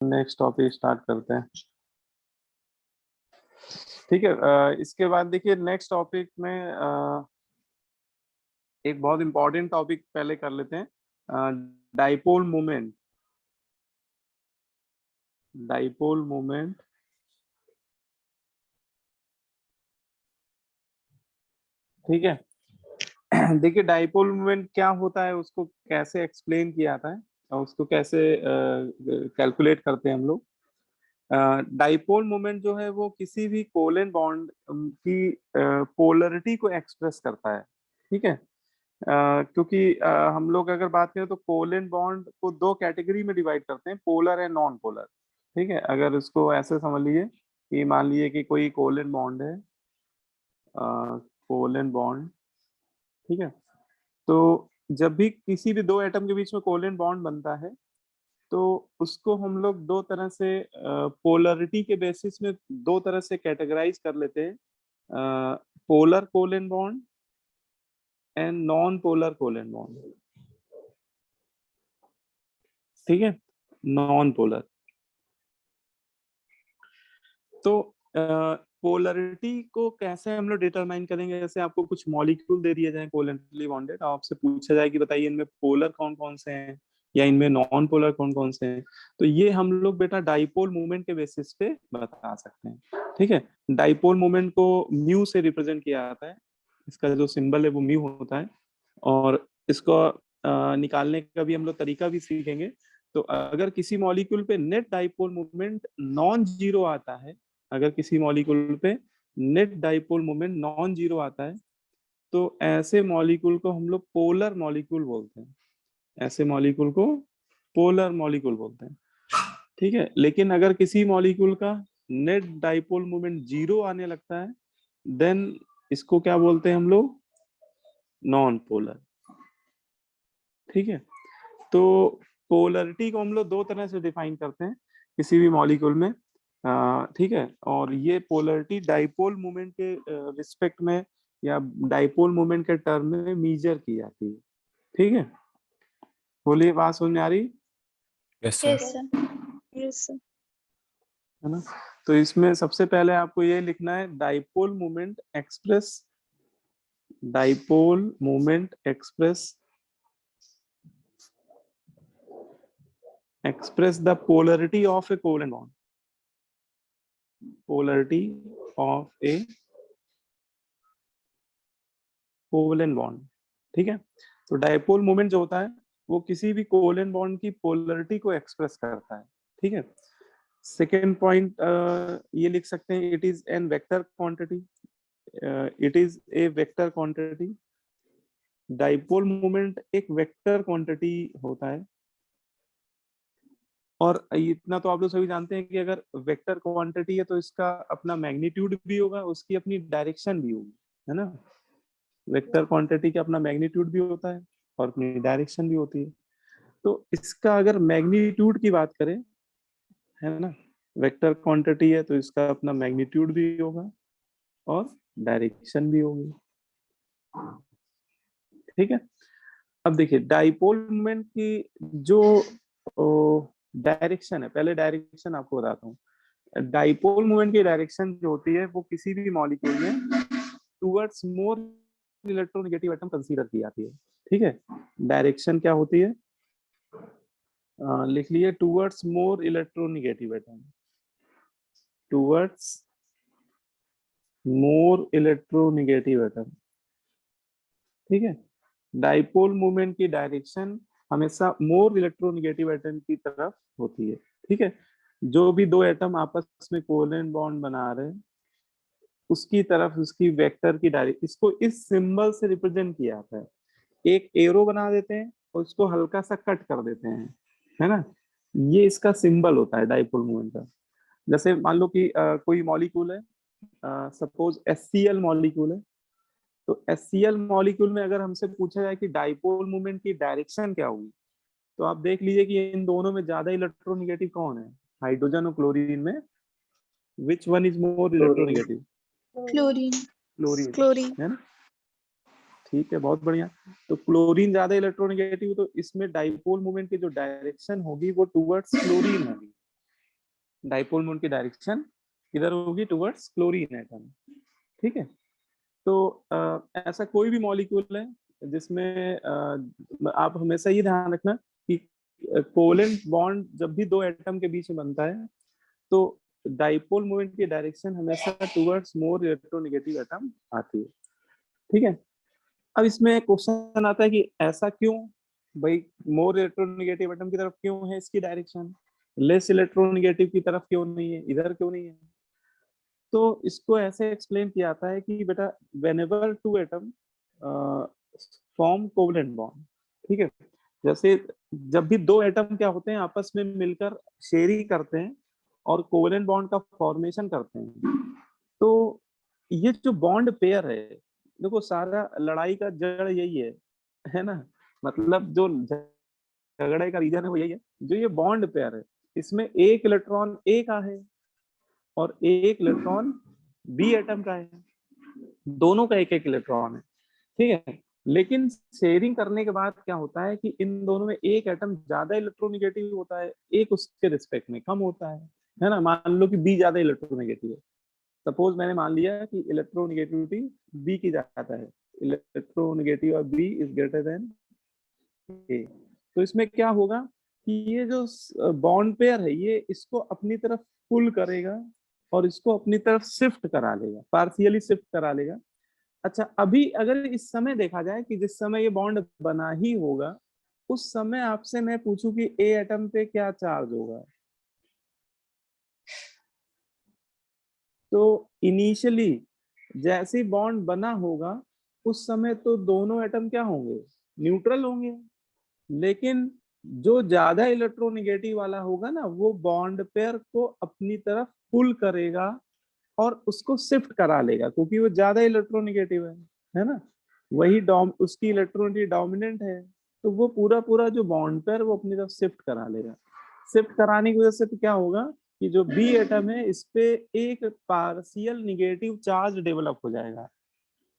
Next topic start करते हैं। ठीक है, इसके बाद देखिए नेक्स्ट टॉपिक में एक बहुत इंपॉर्टेंट टॉपिक पहले कर लेते हैं। Dipole moment. डाइपोल मोमेंट ठीक है। देखिए डाइपोल मोमेंट क्या होता है, उसको कैसे एक्सप्लेन किया जाता है और उसको कैसे कैलकुलेट करते हैं हम लोग। डाइपोल मोमेंट जो है वो किसी भी कोवेलेंट बॉन्ड की पोलरिटी को एक्सप्रेस करता है। ठीक है, क्योंकि हम लोग अगर बात करें तो कोवेलेंट बॉन्ड को दो कैटेगरी में डिवाइड करते हैं, पोलर एंड नॉन पोलर। ठीक है, अगर इसको ऐसे समझ लीजिए कि मान लीजिए कि कोई कोवेलेंट बॉन्ड है, कोवेलेंट बॉन्ड। ठीक है, तो जब भी किसी भी दो एटम के बीच में कोवेलेंट बॉन्ड बनता है तो उसको हम लोग दो तरह से पोलरिटी के बेसिस में दो तरह से कैटेगराइज कर लेते हैं, polar covalent bond and non polar covalent bond. ठीक है, नॉन पोलर। तो पोलरिटी को कैसे हम लोग डिटरमाइन करेंगे, जैसे आपको कुछ मॉलिक्यूल दे दिए जाए कोवेलेंटली बॉन्डेड, आपसे पूछा जाए कि बताइए इनमें पोलर कौन कौन से हैं या इनमें नॉन पोलर कौन कौन से हैं, तो ये हम लोग बेटा डाइपोल मोमेंट के बेसिस पे बता सकते हैं। ठीक है, डाइपोल मोमेंट को म्यू से रिप्रेजेंट किया जाता है, इसका जो सिंबल है वो म्यू होता है। और इसको निकालने का भी हम लोग तरीका भी सीखेंगे। तो अगर किसी मॉलिक्यूल पे net dipole moment non zero आता है, अगर किसी मॉलिक्यूल पे net dipole moment non zero आता है तो ऐसे मॉलिक्यूल को हम लोग पोलर मॉलिक्यूल बोलते हैं। ऐसे मॉलिक्यूल को पोलर मॉलिक्यूल बोलते हैं। ठीक है, लेकिन अगर किसी मॉलिक्यूल का नेट डाइपोल मोमेंट जीरो आने लगता है देन इसको क्या बोलते हैं हम लोग, नॉन पोलर। ठीक है, तो पोलरिटी को हम लोग दो तरह से डिफाइन करते हैं किसी भी मॉलिक्यूल में। ठीक है, और ये पोलरिटी डाइपोल मोमेंट के रिस्पेक्ट में या डाइपोल मोमेंट के टर्म में मेजर की जाती है। ठीक है, बोलिए, बात समझ में आ रही yes yes sir. Sir. Yes sir. है ना? तो इसमें सबसे पहले आपको ये लिखना है dipole moment express, dipole moment express express the polarity of a covalent bond, polarity of a covalent bond। ठीक है, तो डाइपोल मोमेंट जो होता है वो किसी भी कोवेलेंट बॉन्ड की पोलरिटी को एक्सप्रेस करता है। ठीक है, सेकेंड पॉइंट ये लिख सकते हैं, it is an vector quantity, it is a vector quantity. Dipole moment एक वेक्टर क्वांटिटी होता है, और इतना तो आप लोग सभी जानते हैं कि अगर वेक्टर क्वांटिटी है तो इसका अपना मैग्नीट्यूड भी होगा, उसकी अपनी डायरेक्शन भी होगी, है ना? वेक्टर क्वांटिटी का अपना मैग्नीट्यूड भी होता है और अपनी डायरेक्शन भी होती है। तो इसका अगर मैग्नीट्यूड की बात करें, है ना, वेक्टर क्वांटिटी है तो इसका अपना मैग्नीट्यूड भी होगा और डायरेक्शन भी होगी। ठीक है, अब देखिए डाइपोल मोमेंट की जो डायरेक्शन है, पहले डायरेक्शन आपको बताता हूँ। डाइपोल मोमेंट की डायरेक्शन जो होती है वो किसी भी मॉलिक्यूल में towards more electronegative atom consider की जाती है। ठीक है, डायरेक्शन क्या होती है, लिख लिए, towards more electronegative atom, towards more electronegative atom. ठीक है, डाइपोल मोमेंट की डायरेक्शन हमेशा मोर इलेक्ट्रोनेगेटिव एटम की तरफ होती है। ठीक है, जो भी दो एटम आपस में कोवेलेंट बॉन्ड बना रहे हैं उसकी तरफ उसकी वेक्टर की डायरेक्शन, इसको इस सिंबल से रिप्रेजेंट किया जाता है। एक एरो बना देते हैं और उसको हल्का सा कट कर देते हैं, है ना? ये इसका सिंबल होता है डाइपोल मोमेंट का। जैसे मान लो कि कोई मॉलिक्यूल है, सपोज HCl मॉलिक्यूल है, तो HCl मॉलिक्यूल में अगर हमसे पूछा जाए कि डाइपोल मोमेंट की डायरेक्शन क्या होगी, तो आप देख लीजिए कि इन दोनों में ज्यादा इलेक्ट्रोनेगेटिव कौन है, हाइड्रोजन और क्लोरीन में which one is more electronegative? Chlorine. Chlorine, chlorine. है ना? ठीक है, बहुत बढ़िया। तो क्लोरीन ज्यादा इलेक्ट्रोनेगेटिव, तो इसमें डाइपोल मोमेंट की जो डायरेक्शन होगी वो टुवर्ड्स क्लोरीन होगी। डाइपोल मोमेंट की डायरेक्शन किधर होगी, टुवर्ड्स क्लोरीन एटम। ठीक है, तो ऐसा कोई भी मॉलिक्यूल है जिसमें आप हमेशा ये ध्यान रखना कि कोवेलेंट बॉन्ड जब भी दो एटम के बीच में बनता है तो डाइपोल मोमेंट की डायरेक्शन हमेशा टुवर्ड्स मोर इलेक्ट्रोनेगेटिव एटम आती है। ठीक है, अब इसमें क्वेश्चन आता है कि ऐसा क्यों भाई, मोर इलेक्ट्रोनेगेटिव एटम की तरफ क्यों है इसकी डायरेक्शन, लेस इलेक्ट्रोनेगेटिव की तरफ क्यों नहीं है, इधर क्यों नहीं है। तो इसको ऐसे एक्सप्लेन किया जाता है कि बेटा whenever two atom form covalent bond, ठीक है, जैसे जब भी दो एटम क्या होते हैं आपस में मिलकर शेयरिंग करते हैं और कोवेलेंट बॉन्ड का फॉर्मेशन करते हैं, तो ये जो बॉन्ड पेयर है, देखो सारा लड़ाई का जड़ यही है ना, मतलब जो झगड़े का रीजन है वो यही है, जो ये बॉन्ड पेयर है इसमें एक इलेक्ट्रॉन ए का है और एक इलेक्ट्रॉन बी एटम का है, दोनों का एक एक इलेक्ट्रॉन है। ठीक है, लेकिन शेयरिंग करने के बाद क्या होता है कि इन दोनों में एक एटम ज्यादा इलेक्ट्रोनेगेटिव होता है, एक उसके रिस्पेक्ट में कम होता है ना। मान लो कि बी ज्यादा इलेक्ट्रोनेगेटिव है, सपोज मैंने मान लिया कि इलेक्ट्रोनेगेटिविटी बी की ज्यादा है, electronegative of B is greater than A, तो इसमें क्या होगा कि ये जो बॉन्ड पेयर है ये इसको अपनी तरफ पुल करेगा और इसको अपनी तरफ शिफ्ट करा लेगा, पार्शियली शिफ्ट करा लेगा। अच्छा, अभी अगर इस समय देखा जाए कि जिस समय ये बॉन्ड बना ही होगा उस समय आपसे मैं पूछूं कि ए एटम पे क्या चार्ज होगा, तो इनिशियली जैसे बॉन्ड बना होगा उस समय तो दोनों एटम क्या होंगे, न्यूट्रल होंगे, लेकिन जो ज्यादा इलेक्ट्रोनेगेटिव वाला होगा ना वो बॉन्ड पेयर को अपनी तरफ पुल करेगा और उसको शिफ्ट करा लेगा क्योंकि वो ज्यादा इलेक्ट्रोनेगेटिव है ना, वही उसकी इलेक्ट्रोनिटी डोमिनेंट है, तो वो पूरा पूरा जो बॉन्ड पेयर वो अपनी तरफ शिफ्ट करा लेगा। शिफ्ट कराने की वजह से तो क्या होगा कि जो बी एटम है इस पे एक पार्शियल निगेटिव चार्ज डेवलप हो जाएगा,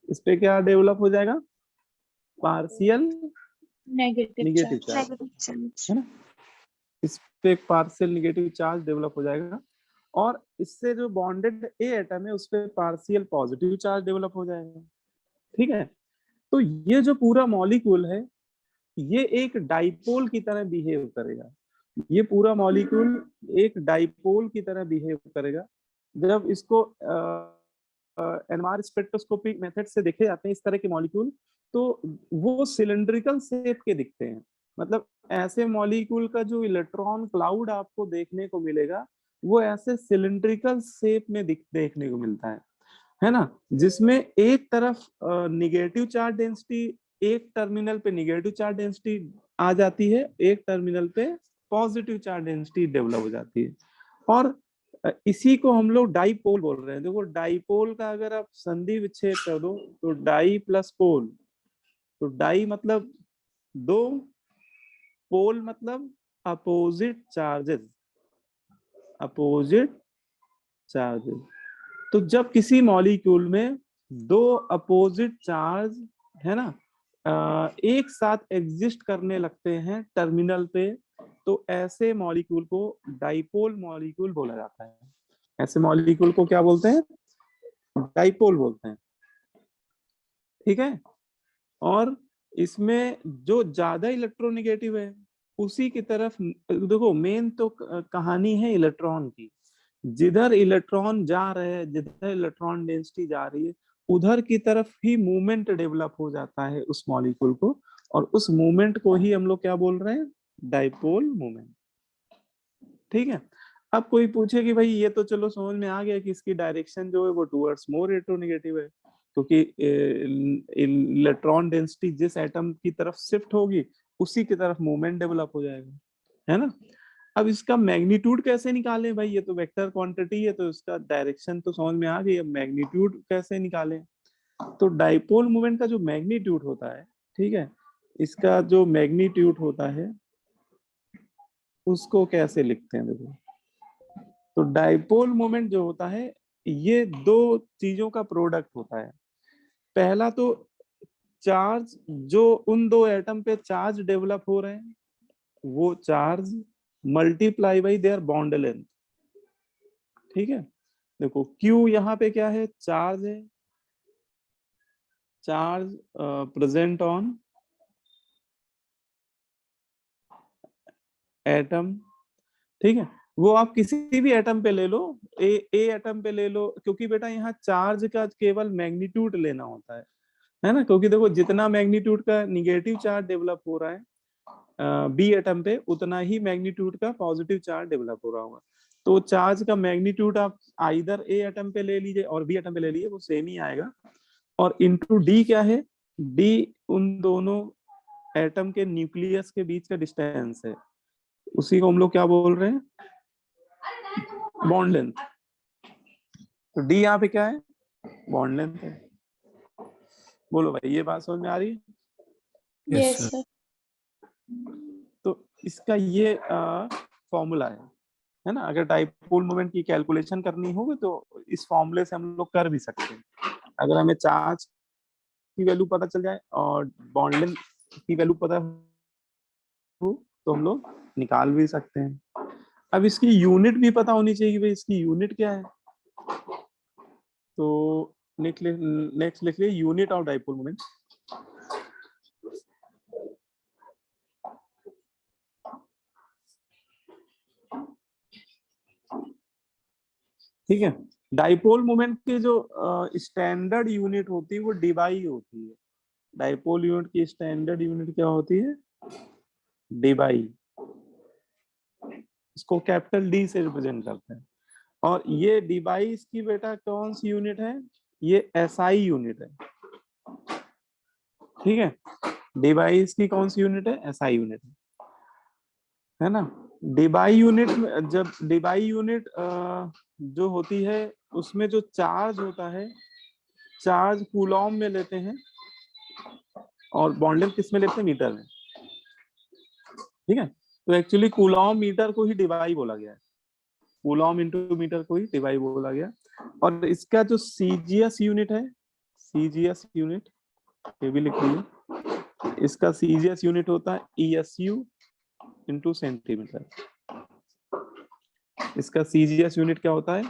इस पे क्या डेवलप हो जाएगा, partial negative negative charge. Charge, है ना, इस पे एक पार्शियल निगेटिव चार्ज डेवलप हो जाएगा और इससे जो बॉन्डेड ए एटम है उस पे पार्शियल पॉजिटिव चार्ज डेवलप हो जाएगा। ठीक है, तो ये जो पूरा मॉलिक्यूल है ये एक डाइपोल की तरह बिहेव करेगा, ये पूरा मॉलिक्यूल एक डाइपोल की तरह बिहेव करेगा। जब इसको एनएमआर स्पेक्ट्रोस्कोपिक मेथड से देखे जाते हैं इस तरह के मॉलिक्यूल तो वो सिलिंड्रिकल शेप के दिखते हैं, मतलब ऐसे मॉलिक्यूल का जो इलेक्ट्रॉन क्लाउड आपको देखने को मिलेगा वो ऐसे सिलिंड्रिकल शेप में देखने को मिलता है ना, जिसमें एक तरफ निगेटिव चार्ज डेंसिटी, एक टर्मिनल पे निगेटिव चार्ज डेंसिटी आ जाती है, एक टर्मिनल पे पॉजिटिव चार्ज डेंसिटी डेवलप हो जाती है, और इसी को हम लोग डाइपोल बोल रहे हैं। देखो डाइपोल का अगर आप संधि विच्छेद कर दो तो डाई प्लस पोल, तो डाई मतलब दो, पोल मतलब अपोजिट चार्जेस, अपोजिट चार्जेस। तो जब किसी मॉलिक्यूल में दो अपोजिट चार्ज है ना एक साथ एग्जिस्ट करने लगते हैं टर्मिनल पे, तो ऐसे मॉलिक्यूल को डाइपोल मॉलिक्यूल बोला जाता है। ऐसे मॉलिक्यूल को क्या बोलते हैं, डाइपोल बोलते हैं। ठीक है, और इसमें जो ज्यादा इलेक्ट्रोनेगेटिव है उसी की तरफ देखो, मेन तो कहानी है इलेक्ट्रॉन की, जिधर इलेक्ट्रॉन जा रहे हैं, जिधर इलेक्ट्रॉन डेंसिटी जा रही है उधर की तरफ ही मूवमेंट डेवलप हो जाता है उस मॉलिक्यूल को, और उस मूवमेंट को ही हम लोग क्या बोल रहे हैं, डाइपोल मूवमेंट। ठीक है, अब कोई पूछे कि भाई ये तो चलो समझ में आ गया कि इसकी डायरेक्शन जो है वो टुवर्ड्स मोर इलेक्ट्रोनेगेटिव है, क्योंकि इलेक्ट्रॉन डेंसिटी जिस एटम की तरफ शिफ्ट होगी उसी की तरफ मूवमेंट डेवलप हो जाएगा, है ना। अब इसका मैग्नीट्यूड कैसे निकालें भाई, ये तो वेक्टर क्वांटिटी है तो इसका डायरेक्शन तो समझ में आ गई, अब मैग्नीट्यूड कैसे निकालें। तो डाइपोल मूवमेंट का जो मैग्नीट्यूड होता है, ठीक है, इसका जो मैग्नीट्यूड होता है उसको कैसे लिखते हैं, देखो तो डाइपोल मोमेंट जो होता है ये दो चीजों का प्रोडक्ट होता है। पहला तो चार्ज, जो उन दो एटम पे चार्ज डेवलप हो रहे हैं वो charge multiply by there bond length, ठीक है, देखो Q यहाँ पे क्या है, चार्ज है, चार्ज प्रेजेंट ऑन एटम। ठीक है, वो आप किसी भी एटम पे ले लो, ए एटम पे ले लो, क्योंकि बेटा यहाँ चार्ज का केवल मैग्नीट्यूड लेना होता है ना, क्योंकि देखो जितना मैग्नीट्यूड का निगेटिव चार्ज डेवलप हो रहा है बी एटम पे, उतना ही मैग्नीट्यूड का पॉजिटिव चार्ज डेवलप हो रहा होगा। तो चार्ज का मैग्नीट्यूड आप आइदर ए एटम पे ले लीजिए और बी एटम पे ले लीजिए, वो सेम ही आएगा। और इंटू डी क्या है, डी उन दोनों एटम के न्यूक्लियस के बीच का डिस्टेंस है, उसी को हम लोग क्या बोल रहे हैं, बॉन्ड लेंथ। तो डी यहाँ पे क्या है, बॉन्ड लेंथ है। बोलो भाई, ये बात समझ में आ रही है? Yes sir. तो इसका ये फॉर्मूला है ना। अगर डाइपोल मोमेंट की कैलकुलेशन करनी होगी तो इस फॉर्मूले से हम लोग कर भी सकते हैं। अगर हमें चार्ज की वैल्यू पता चल जाए और बॉन्ड लेंथ की वैल्यू पता हो तो हम लोग निकाल भी सकते हैं। अब इसकी यूनिट भी पता होनी चाहिए, भाई इसकी यूनिट क्या है। तो नेक्स्ट लिख लिए यूनिट ऑफ डाइपोल मोमेंट। ठीक है, डाइपोल मोमेंट की जो स्टैंडर्ड यूनिट होती है वो डीबाई होती है। डाइपोल यूनिट की स्टैंडर्ड यूनिट क्या होती है, डीबाई। इसको कैपिटल डी से रिप्रेजेंट करते हैं। और ये डिवाइस की बेटा कौन सी यूनिट है, ये एसआई यूनिट है। ठीक है, डिवाइस की कौन सी यूनिट है, एसआई यूनिट है ना। डिबाई यूनिट, जब डिबाई यूनिट जो होती है उसमें जो चार्ज होता है, चार्ज कूलॉम में लेते हैं और बॉन्ड लेंथ किस में लेते हैं, मीटर में। ठीक है, तो एक्चुअली कूलॉम मीटर को ही डिबाई बोला गया है, कूलॉम इंटू मीटर को ही डिवाई बोला गया। और इसका जो सीजीएस यूनिट है, सीजीएस यूनिट ये भी लिख लीजिए, इसका सीजीएस यूनिट होता है ईएसयू इंटू सेंटीमीटर। इसका सीजीएस यूनिट क्या होता है,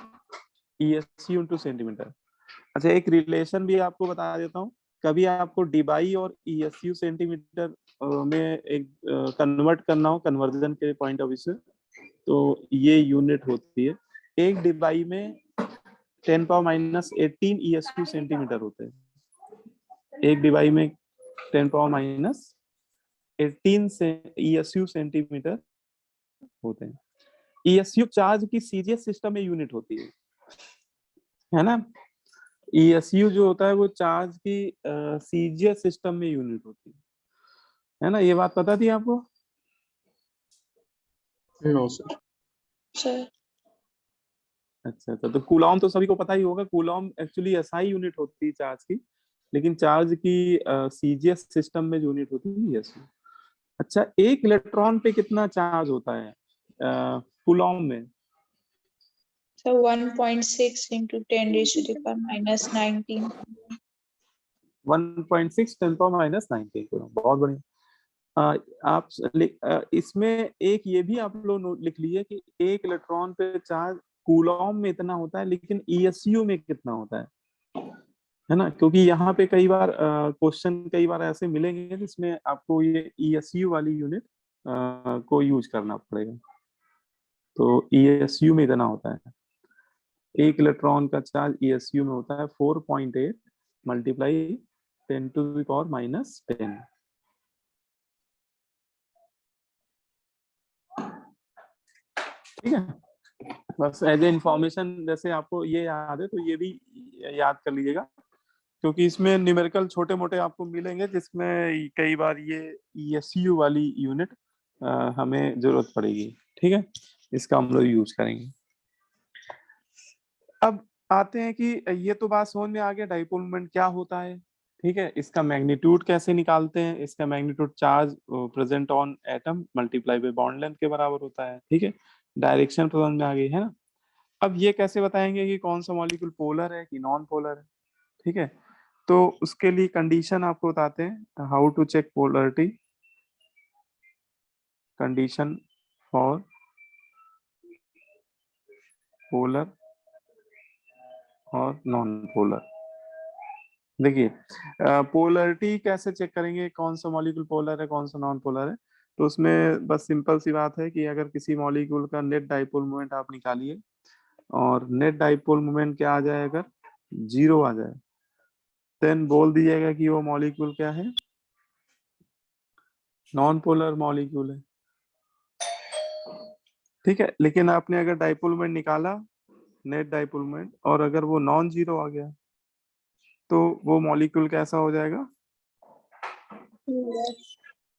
ईएसयू इंटू सेंटीमीटर। अच्छा, एक रिलेशन भी आपको बता देता हूँ, कभी आपको डिबाई और ईएसयू सेंटीमीटर में एक कन्वर्ट करना हो कन्वर्जन के पॉइंट ऑफ व्यू से, तो ये यूनिट होती है। एक डिबाई में 10⁻18 ईएसयू सेंटीमीटर होते हैं। एक डिबाई में 10⁻18 से ईएसयू सेंटीमीटर होते हैं। ईएसयू चार्ज की सीजीएस सिस्टम में यूनिट होती है ना। ईएसयू जो होता है वो चार्ज की सीजीएस सिस्टम में यूनिट होती है ना। ये बात पता थी आपको? No sir. सर अच्छा, तो कूलॉम तो सभी को पता ही होगा, कूलॉम एक्चुअली एसआई यूनिट होती है चार्ज की, लेकिन चार्ज की सीजीएस सिस्टम में यूनिट होती है ईएसयू। अच्छा, एक इलेक्ट्रॉन पे कितना चार्ज होता है कूलॉम में? Sir 1.6 into 10⁻⁻19। 1.6 10⁻⁻19 कूलॉम, बहुत बढ़िया। आप इसमें एक ये भी आप लोग लिख लीजिए कि एक इलेक्ट्रॉन पे चार्ज कूलॉम में इतना होता है, लेकिन ईएसयू में कितना होता है ना। क्योंकि यहाँ पे कई बार क्वेश्चन कई बार ऐसे मिलेंगे जिसमें आपको ये ईएसयू वाली यूनिट को यूज करना पड़ेगा। तो ईएसयू में इतना होता है, एक इलेक्ट्रॉन का चार्ज ईएसयू में होता है 4.8 मल्टीप्लाई 10⁻⁻10। ठीक है, बस एज ए इंफॉर्मेशन, जैसे आपको ये याद है तो ये भी याद कर लीजिएगा, क्योंकि इसमें न्यूमेरिकल छोटे मोटे आपको मिलेंगे जिसमें कई बार ये ईएसयू वाली यूनिट हमें जरूरत पड़ेगी। ठीक है, इसका हम लोग यूज करेंगे। अब आते हैं कि ये तो बात समझ में आ गया डाइपोल मोमेंट क्या होता है। ठीक है, इसका मैग्नीट्यूड कैसे निकालते हैं, इसका magnitude charge present on atom multiply by bond length के बराबर होता है। ठीक है, डायरेक्शन समझ में आ गई है ना। अब ये कैसे बताएंगे कि कौन सा मॉलिक्यूल पोलर है कि नॉन पोलर है। ठीक है, तो उसके लिए कंडीशन आपको बताते हैं, how to check polarity. Condition for polar और नॉन पोलर। देखिए पोलरिटी कैसे चेक करेंगे, कौन सा मॉलिक्यूल पोलर है कौन सा नॉन पोलर है। तो उसमें बस सिंपल सी बात है कि अगर किसी मॉलिक्यूल का नेट डाइपोल मोमेंट आप निकालिए और नेट डाइपोल मोमेंट क्या आ जाए, अगर जीरो आ जाए, देन बोल दीजिएगा कि वो मॉलिक्यूल क्या है, नॉन पोलर मॉलिक्यूल है। ठीक है, लेकिन आपने अगर डाइपोल मोमेंट निकाला, नेट डाइपोल मोमेंट, और अगर वो नॉन जीरो आ गया तो वो मॉलिक्यूल कैसा हो जाएगा,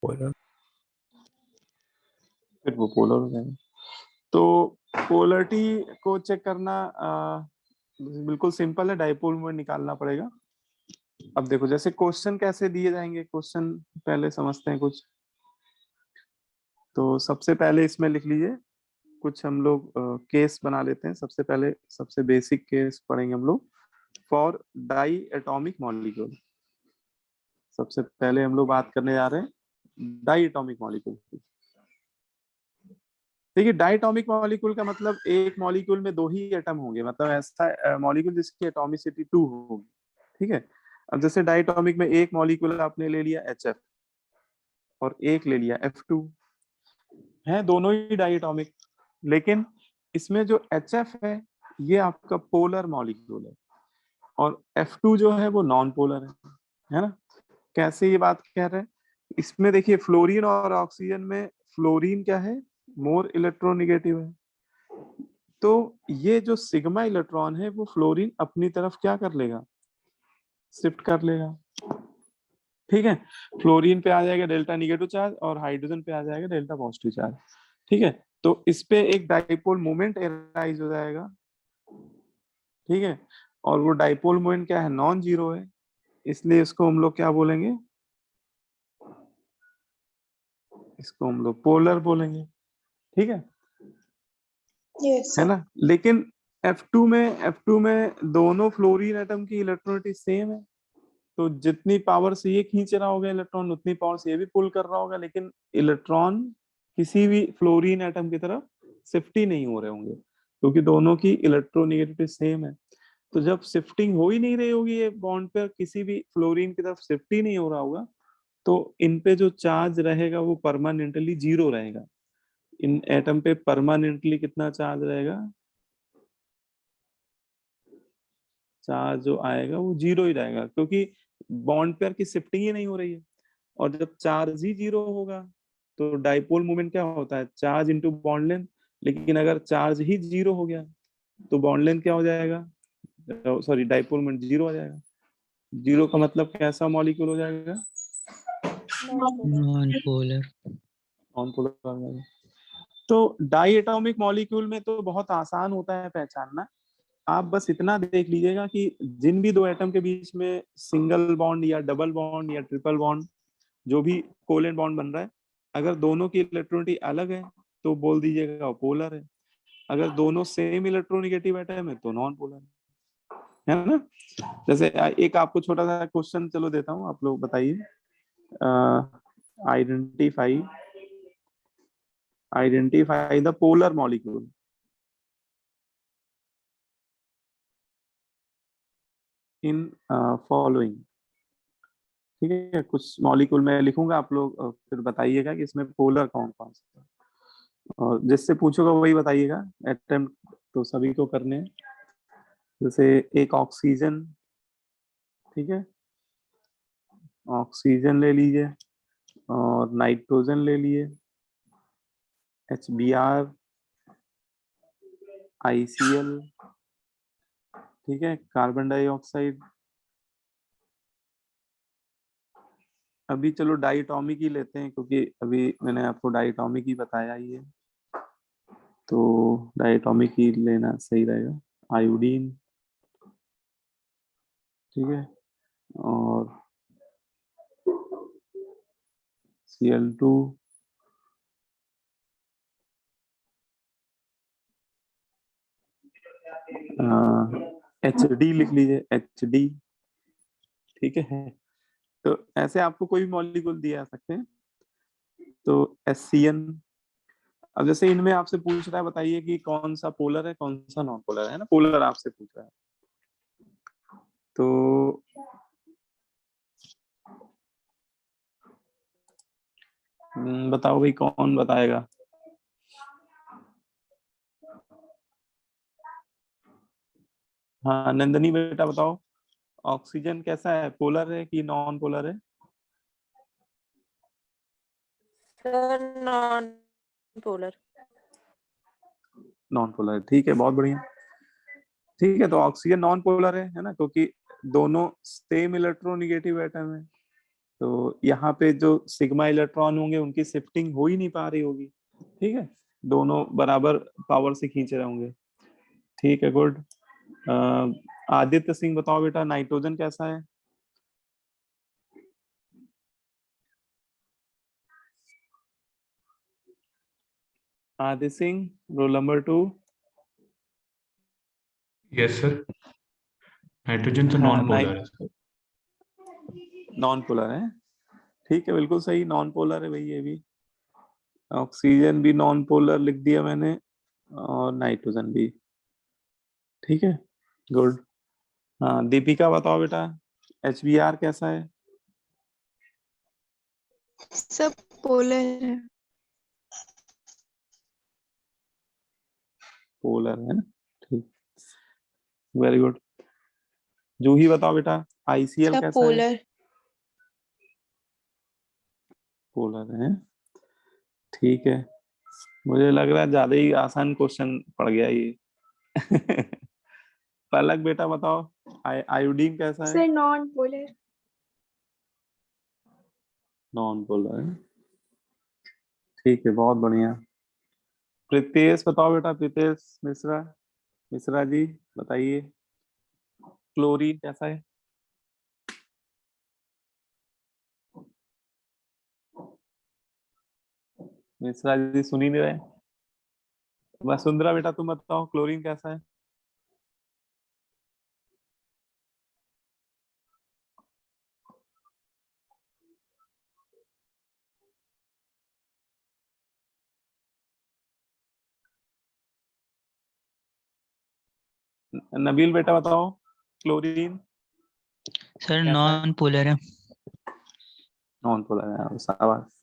पोलर। फिर वो पोलर हो जाएगा। तो पोलरिटी को चेक करना बिल्कुल सिंपल है, डाइपोल मोमेंट निकालना पड़ेगा। अब देखो जैसे क्वेश्चन कैसे दिए जाएंगे, क्वेश्चन पहले समझते हैं कुछ। तो सबसे पहले इसमें लिख लीजिए कुछ, हम लोग केस बना लेते हैं। सबसे पहले सबसे बेसिक केस पढ़ेंगे हम लोग, फॉर डाई एटॉमिक मॉलिक्यूल। सबसे पहले हम लोग बात करने जा रहे हैं डाई एटॉमिक मॉलिक्यूल की। देखिए डाइटॉमिक मॉलिक्यूल का मतलब एक मॉलिक्यूल में दो ही एटम होंगे, मतलब ऐसा मॉलिक्यूल जिसकी एटॉमिसिटी 2 होगी। ठीक है, अब जैसे डाइटॉमिक में एक मॉलिक्यूल आपने ले लिया HF और एक ले लिया F2, है दोनों ही डाइटॉमिक, लेकिन इसमें जो HF है ये आपका पोलर मॉलिक्यूल है और F2 जो है वो नॉन पोलर है ना। कैसे ये बात कह रहे हैं, इसमें देखिए फ्लोरीन और ऑक्सीजन में फ्लोरीन क्या है, मोर इलेक्ट्रोनेगेटिव है। तो ये जो सिग्मा इलेक्ट्रॉन है वो फ्लोरीन अपनी तरफ क्या कर लेगा, शिफ्ट कर लेगा। ठीक है, फ्लोरीन पे आ जाएगा डेल्टा निगेटिव चार्ज और हाइड्रोजन पे आ जाएगा डेल्टा पॉजिटिव चार्ज। ठीक है, तो इस पे एक डाइपोल मोमेंट एराइज हो जाएगा। ठीक है, और वो डाइपोल मोमेंट क्या है, नॉन जीरो है, इसलिए इसको हम लोग क्या बोलेंगे, इसको हम लोग पोलर बोलेंगे। ठीक है, Yes, है sir. ना। लेकिन F2 में दोनों फ्लोरीन एटम की इलेक्ट्रोनिटी सेम है, तो जितनी पावर से ये खींच रहा होगा इलेक्ट्रॉन उतनी पावर से ये भी पुल कर रहा होगा, लेकिन इलेक्ट्रॉन किसी भी फ्लोरीन एटम की तरफ शिफ्ट ही नहीं हो रहे होंगे क्योंकि दोनों की इलेक्ट्रोनेगेटिविटी सेम है। तो जब शिफ्टिंग हो ही नहीं रही होगी, ये बॉन्ड पर किसी भी फ्लोरीन की तरफ शिफ्ट ही नहीं हो रहा होगा, तो इन पे जो चार्ज रहेगा वो परमानेंटली जीरो रहेगा। इन एटम पे परमानेंटली कितना चार्ज रहेगा, चार्ज जो आएगा वो जीरो ही रहेगा क्योंकि बॉन्ड पेयर की शिफ्टिंग ही नहीं हो रही है। और जब चार्ज ही जीरो होगा तो डाइपोल मोमेंट क्या होता है, चार्ज इनटू बॉन्ड लेंथ। लेकिन अगर चार्ज ही जीरो हो गया तो बॉन्ड लेंथ क्या हो जाएगा, सॉरी डाइपोल मोमेंट जीरो हो जाएगा। जीरो का मतलब कैसा मॉलिक्यूल हो जाएगा, नॉन पोलर। नॉन पोलर हो जाएगा। तो डाई एटॉमिक मॉलिक्यूल में तो बहुत आसान होता है पहचानना। आप बस इतना देख लीजिएगा कि जिन भी दो एटम के बीच में सिंगल बॉन्ड या डबल बॉन्ड या ट्रिपल बॉन्ड जो भी कोवेलेंट बॉन्ड बन रहा है, अगर दोनों की इलेक्ट्रोनिटी अलग है तो बोल दीजिएगा पोलर है, अगर दोनों सेम इलेक्ट्रोनेगेटिव एटम है तो नॉन पोलर है ना। जैसे एक आपको छोटा सा क्वेश्चन चलो देता हूँ, आप लोग बताइए, identify identify the polar molecule in following. ठीक है, कुछ मॉलिक्यूल मैं लिखूंगा, आप लोग फिर बताइएगा कि इसमें पोलर कौन कौन सा है, और जिससे पूछोगा वही बताइएगा। अटेम्प्ट तो सभी को करने हैं। जैसे एक ऑक्सीजन, ठीक है, ऑक्सीजन ले लीजिए और नाइट्रोजन ले लिए, HBr, ICl, ठीक है, कार्बन डाइऑक्साइड। अभी चलो डाइटॉमिक ही लेते हैं क्योंकि अभी मैंने आपको डाइटॉमिक ही बताया ही है, तो डाइटॉमिक ही लेना सही रहेगा। आयोडीन, ठीक है, और Cl2, HD लिख लीजिए, HD। ठीक है, तो ऐसे आपको कोई भी मॉलिक्यूल दिए जा सकते हैं। तो SCN। अब जैसे इनमें आपसे पूछ रहा है बताइए कि कौन सा पोलर है कौन सा नॉन पोलर है ना, पोलर आपसे पूछ रहा है। तो बताओ भाई, कौन बताएगा? हाँ नंदनी बेटा बताओ, ऑक्सीजन कैसा है, पोलर है कि नॉन पोलर है? Sir non polar. Non polar, ठीक है, बहुत बढ़िया। ठीक है, तो ऑक्सीजन नॉन पोलर है ना, क्योंकि दोनों सेम इलेक्ट्रोनेगेटिव एटम है। तो यहाँ पे जो सिग्मा इलेक्ट्रॉन होंगे उनकी शिफ्टिंग हो ही नहीं पा रही होगी। ठीक है, दोनों बराबर पावर से खींच रहे होंगे। ठीक है, गुड। आदित्य सिंह बताओ बेटा, नाइट्रोजन कैसा है? Aditya Singh, roll number 2। Yes sir, nitrogen तो हाँ नॉन पोलर है सर। नॉन पोलर है, ठीक है, बिल्कुल सही, नॉन पोलर है भाई ये भी। ऑक्सीजन भी नॉन पोलर लिख दिया मैंने, और नाइट्रोजन भी। ठीक है, गुड। हाँ दीपिका बताओ बेटा, HBr कैसा है? सब पोलर है। पोलर है ना, ठीक, वेरी गुड। जूही बताओ बेटा, ICl सब कैसा है? पोलर। पोलर है, ठीक है। मुझे लग रहा है ज्यादा ही आसान क्वेश्चन पड़ गया ये। पलक बेटा बताओ, आयोडीन कैसा है? Sir non polar. Non polar है, ठीक है, बहुत बढ़िया। प्रीतेश बताओ बेटा, प्रीतेश मिश्रा, मिश्रा जी बताइए, क्लोरीन कैसा है? मिश्रा जी सुन ही नहीं रहे। वसुंधरा बेटा तुम बताओ, क्लोरीन कैसा है? नबील बेटा बताओ, क्लोरीन सर कैसा है? नॉन पोलर है। नॉन पोलर है, शाबाश।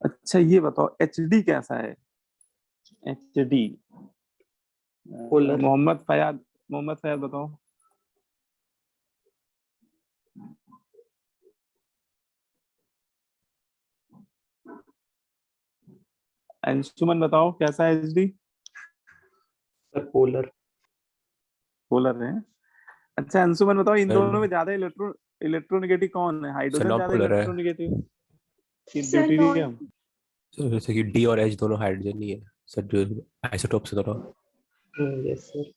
अच्छा ये बताओ, HD कैसा है? HD, polar. मोहम्मद फयाद, मोहम्मद फयाद बताओ। अंशुमन बताओ, कैसा है HD? Sir polar. पोलर है। अच्छा अंशुमन बताओ, इन सर दोनों में ज्यादा इलेक्ट्रोनेगेटिव कौन है? सर हाइड्रोजन नॉन ज्यादा पोलर है। इलेक्ट्रोनेगेटिव कि सर नॉन। ड्यूटेरियम? सर जैसे कि D और H दोनों हाइड्रोजन ही है सर, जो आइसोटोप से दोनों। Yes sir.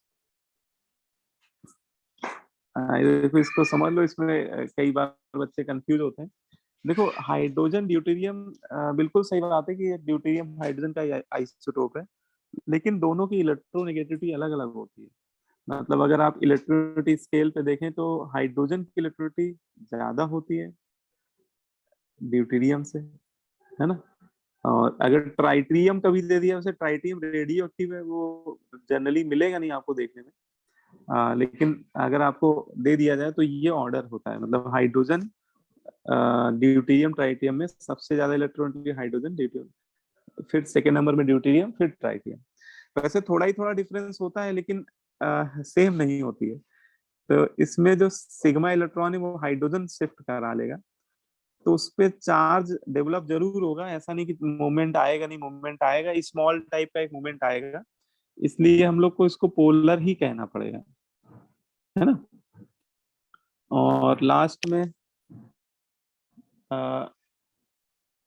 ये देखो, इसको समझ लो, इसमें कई बार बच्चे कंफ्यूज होते हैं। देखो हाइड्रोजन ड्यूटेरियम, बिल्कुल सही बात है कि ड्यूटेरियम हाइड्रोजन का आइसोटोप है, लेकिन दोनों की इलेक्ट्रोनेगेटिविटी अलग अलग होती है। मतलब अगर आप इलेक्ट्रोनेगेटिविटी स्केल पे देखें तो हाइड्रोजन की इलेक्ट्रोनेगेटिविटी ज्यादा होती है ड्यूटेरियम से, है ना। और अगर ट्राइटियम कभी दे दिया, उसे ट्राइटियम रेडियो एक्टिव है, वो जनरली मिलेगा नहीं आपको देखने में। लेकिन अगर आपको दे दिया जाए तो ये ऑर्डर होता है, मतलब हाइड्रोजन, ड्यूटेरियम ट्राइटियम में सबसे ज्यादा इलेक्ट्रॉन हाइड्रोजन, ड्यूटेरियम, फिर सेकेंड नंबर में ड्यूटेरियम, फिर ट्राइटियम। वैसे थोड़ा ही थोड़ा डिफरेंस होता है, लेकिन सेम नहीं होती है। तो इसमें जो सिग्मा इलेक्ट्रॉन है वो हाइड्रोजन शिफ्ट करा लेगा, तो उस पे चार्ज डेवलप जरूर होगा, ऐसा नहीं कि मूवमेंट आएगा नहीं, मूवमेंट आएगा, स्मॉल टाइप का एक मूवमेंट आएगा। इसलिए हम लोग को इसको पोलर ही कहना पड़ेगा, है ना। और लास्ट में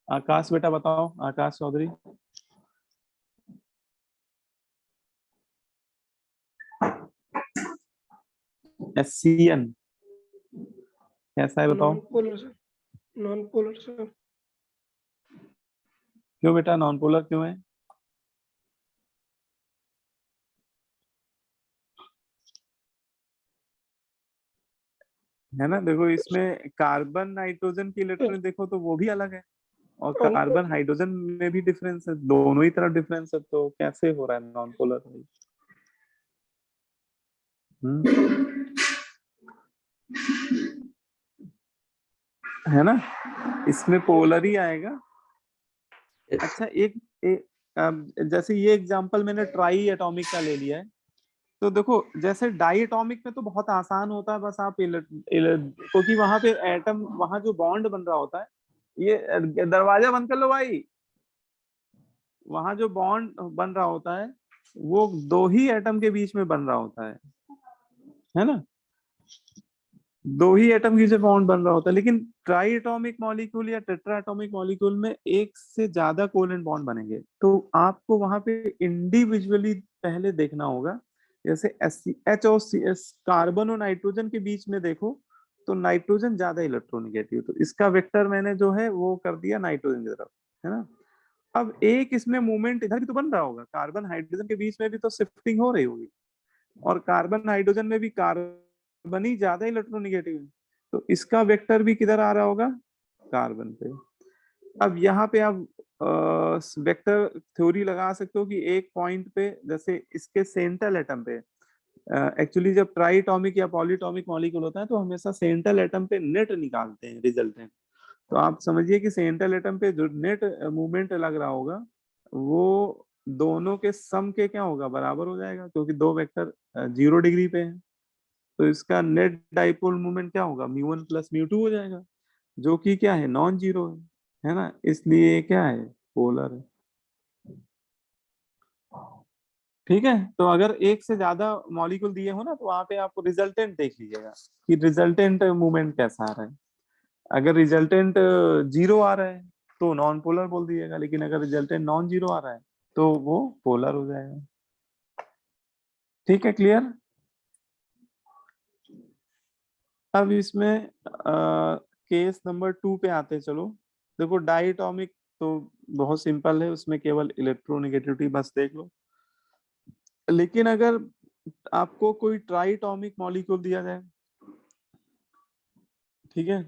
आकाश बेटा बताओ, आकाश चौधरी, SCN कैसा है बताओ? Non polar sir. Non polar sir. क्यों बेटा नॉन पोलर क्यों है? है ना, देखो इसमें कार्बन नाइट्रोजन की इलेक्ट्रॉन देखो तो वो भी अलग है, और कार्बन हाइड्रोजन में भी डिफरेंस है, दोनों ही तरफ डिफरेंस है, तो कैसे हो रहा है नॉन पोलर? है ना, इसमें पोलर ही आएगा। Yes. अच्छा जैसे ये एग्जांपल मैंने ट्राई एटॉमिक का ले लिया है, तो देखो जैसे डाई एटॉमिक में तो बहुत आसान होता है, बस आप क्योंकि वहां पे एटम, वहां जो बॉन्ड बन रहा होता है, ये दरवाजा बंद कर लो भाई, वहां जो बॉन्ड बन रहा होता है वो दो ही एटम के बीच में बन रहा होता है ना, दो ही एटम की से बॉन्ड बन रहा होता है। लेकिन ट्राई एटॉमिक मॉलिक्यूल या टेट्रा एटॉमिक मॉलिक्यूल में एक से ज्यादा कोवेलेंट बॉन्ड बनेंगे, तो आपको वहां पे इंडिविजुअली पहले देखना होगा। जैसे एच और कार्बन और नाइट्रोजन के बीच में देखो, तो नाइट्रोजन ज्यादा इलेक्ट्रोनेगेटिव, तो इसका वेक्टर मैंने जो है वो कर दिया नाइट्रोजन की तरफ, है ना। अब एक इसमें मूवमेंट इधर भी तो बन रहा होगा, कार्बन हाइड्रोजन के बीच में भी तो शिफ्टिंग हो रही होगी, और कार्बन हाइड्रोजन में भी कार्बन ही ज्यादा इलेक्ट्रोनेगेटिव है, तो इसका वेक्टर भी किधर आ रहा होगा, कार्बन पे। अब यहाँ पे आप वेक्टर थ्योरी लगा सकते हो कि एक पॉइंट पे, जैसे इसके सेंट्रल एटम पे, एक्चुअली जब ट्राइटॉमिक या पॉलीटॉमिक मॉलिक्यूल होता है तो हमेशा सेंट्रल एटम पे नेट निकालते हैं रिजल्टेंट, तो आप समझिए कि सेंट्रल एटम पे जो नेट मूवमेंट लग रहा होगा वो दोनों के सम के क्या होगा, बराबर हो जाएगा, क्योंकि दो वेक्टर 0 डिग्री पे हैं, तो इसका नेट डाइपोल मूवमेंट क्या होगा, म्यू 1 प्लस म्यू 2 हो जाएगा, जो कि क्या है, नॉन जीरो है ना, इसलिए ये क्या है, पोलर है। ठीक है, तो अगर एक से ज्यादा मॉलिक्यूल दिए हो ना, तो वहां पे आप रिजल्टेंट देख लीजिएगा कि रिजल्टेंट मूवमेंट कैसा आ रहा है। अगर रिजल्टेंट 0 आ रहा है तो नॉन पोलर बोल दीजिएगा, लेकिन अगर रिजल्टेंट नॉन जीरो आ रहा है तो वो पोलर हो जाएगा। ठीक है, क्लियर। अब इसमें केस नंबर 2 पे आते हैं, चलो। देखो डाइटॉमिक तो बहुत सिंपल है, उसमें केवल इलेक्ट्रोनेगेटिविटी बस देख लो। लेकिन अगर आपको कोई ट्राइटॉमिक मॉलिक्यूल दिया जाए, ठीक है,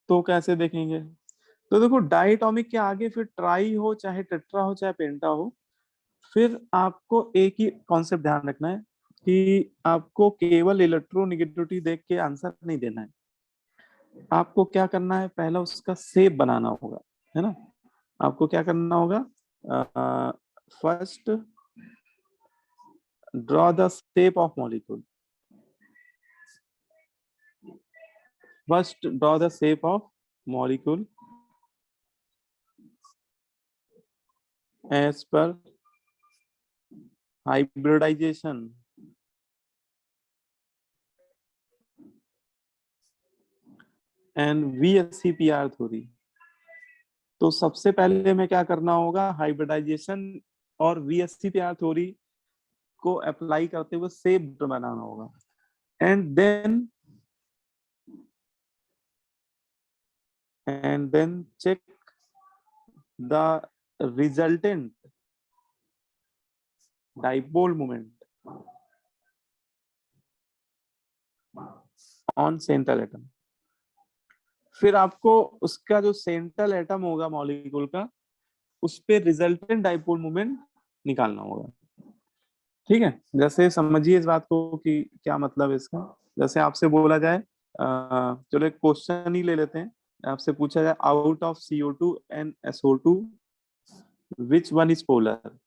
तो कैसे देखेंगे, तो देखो डाइटॉमिक के आगे फिर ट्राई हो चाहे टेट्रा हो चाहे पेंटा हो, फिर आपको एक ही कॉन्सेप्ट ध्यान रखना है कि आपको केवल इलेक्ट्रोनेगेटिविटी देख के आंसर नहीं देना है, आपको क्या करना है, पहला उसका शेप बनाना होगा, है ना। आपको क्या करना होगा, first draw the shape of molecule, first draw the shape of molecule as per hybridization and VSCPR theory। तो सबसे पहले में क्या करना होगा, हाइब्रिडाइजेशन और VSCPR थ्योरी को अप्लाई करते हुए शेप बनाना होगा, and then check the resultant dipole moment on central atom. फिर आपको उसका जो सेंट्रल एटम होगा मॉलिक्यूल का, उस पे रिजल्टेंट डाइपोल मोमेंट निकालना होगा। ठीक है, जैसे समझिए इस बात को कि क्या मतलब है इसका। जैसे आपसे बोला जाए, चलो एक क्वेश्चन ही ले लेते हैं, आपसे पूछा जाए out of CO2 and SO2 which one is polar.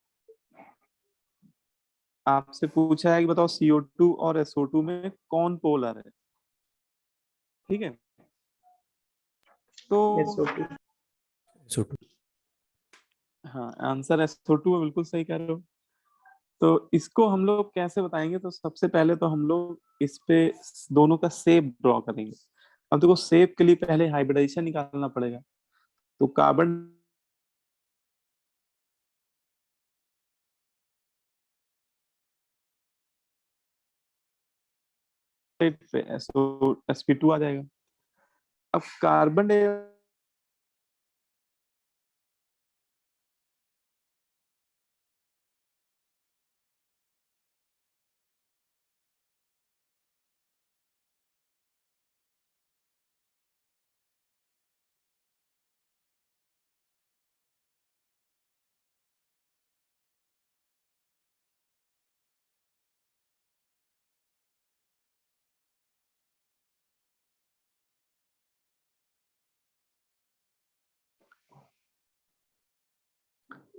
आपसे पूछा है कि बताओ CO2 और SO2 में कौन पोलर है। ठीक है, तो SO2। So हाँ, आंसर SO2 है, बिल्कुल सही कह रहे हो। तो इसको हम लोग कैसे बताएंगे, तो सबसे पहले तो हम लोग इस पे दोनों का शेप ड्रॉ करेंगे। अब देखो शेप के लिए पहले हाइब्रिडाइजेशन निकालना पड़ेगा, तो कार्बन sp2 आ जाएगा। अब कार्बन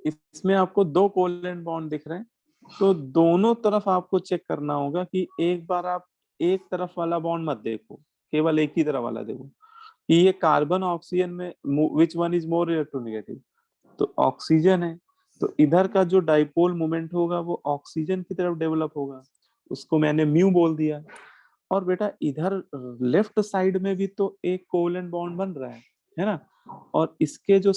इसमें आपको 2 कोवेलेंट बॉन्ड दिख रहे हैं, तो दोनों तरफ आपको चेक करना होगा कि एक बार आप एक तरफ वाला बॉन्ड मत देखो, केवल एक ही तरफ वाला देखो कि ये कार्बन ऑक्सीजन में which one is more electronegative, तो ऑक्सीजन है, तो इधर का जो डाइपोल मोमेंट होगा वो ऑक्सीजन की तरफ डेवलप होगा, उसको मैंने म्यू बोल दिया। और बेटा इधर लेफ्ट साइड में भी तो एक कोवेलेंट बॉन्ड बन रहा है ना, और इसके जो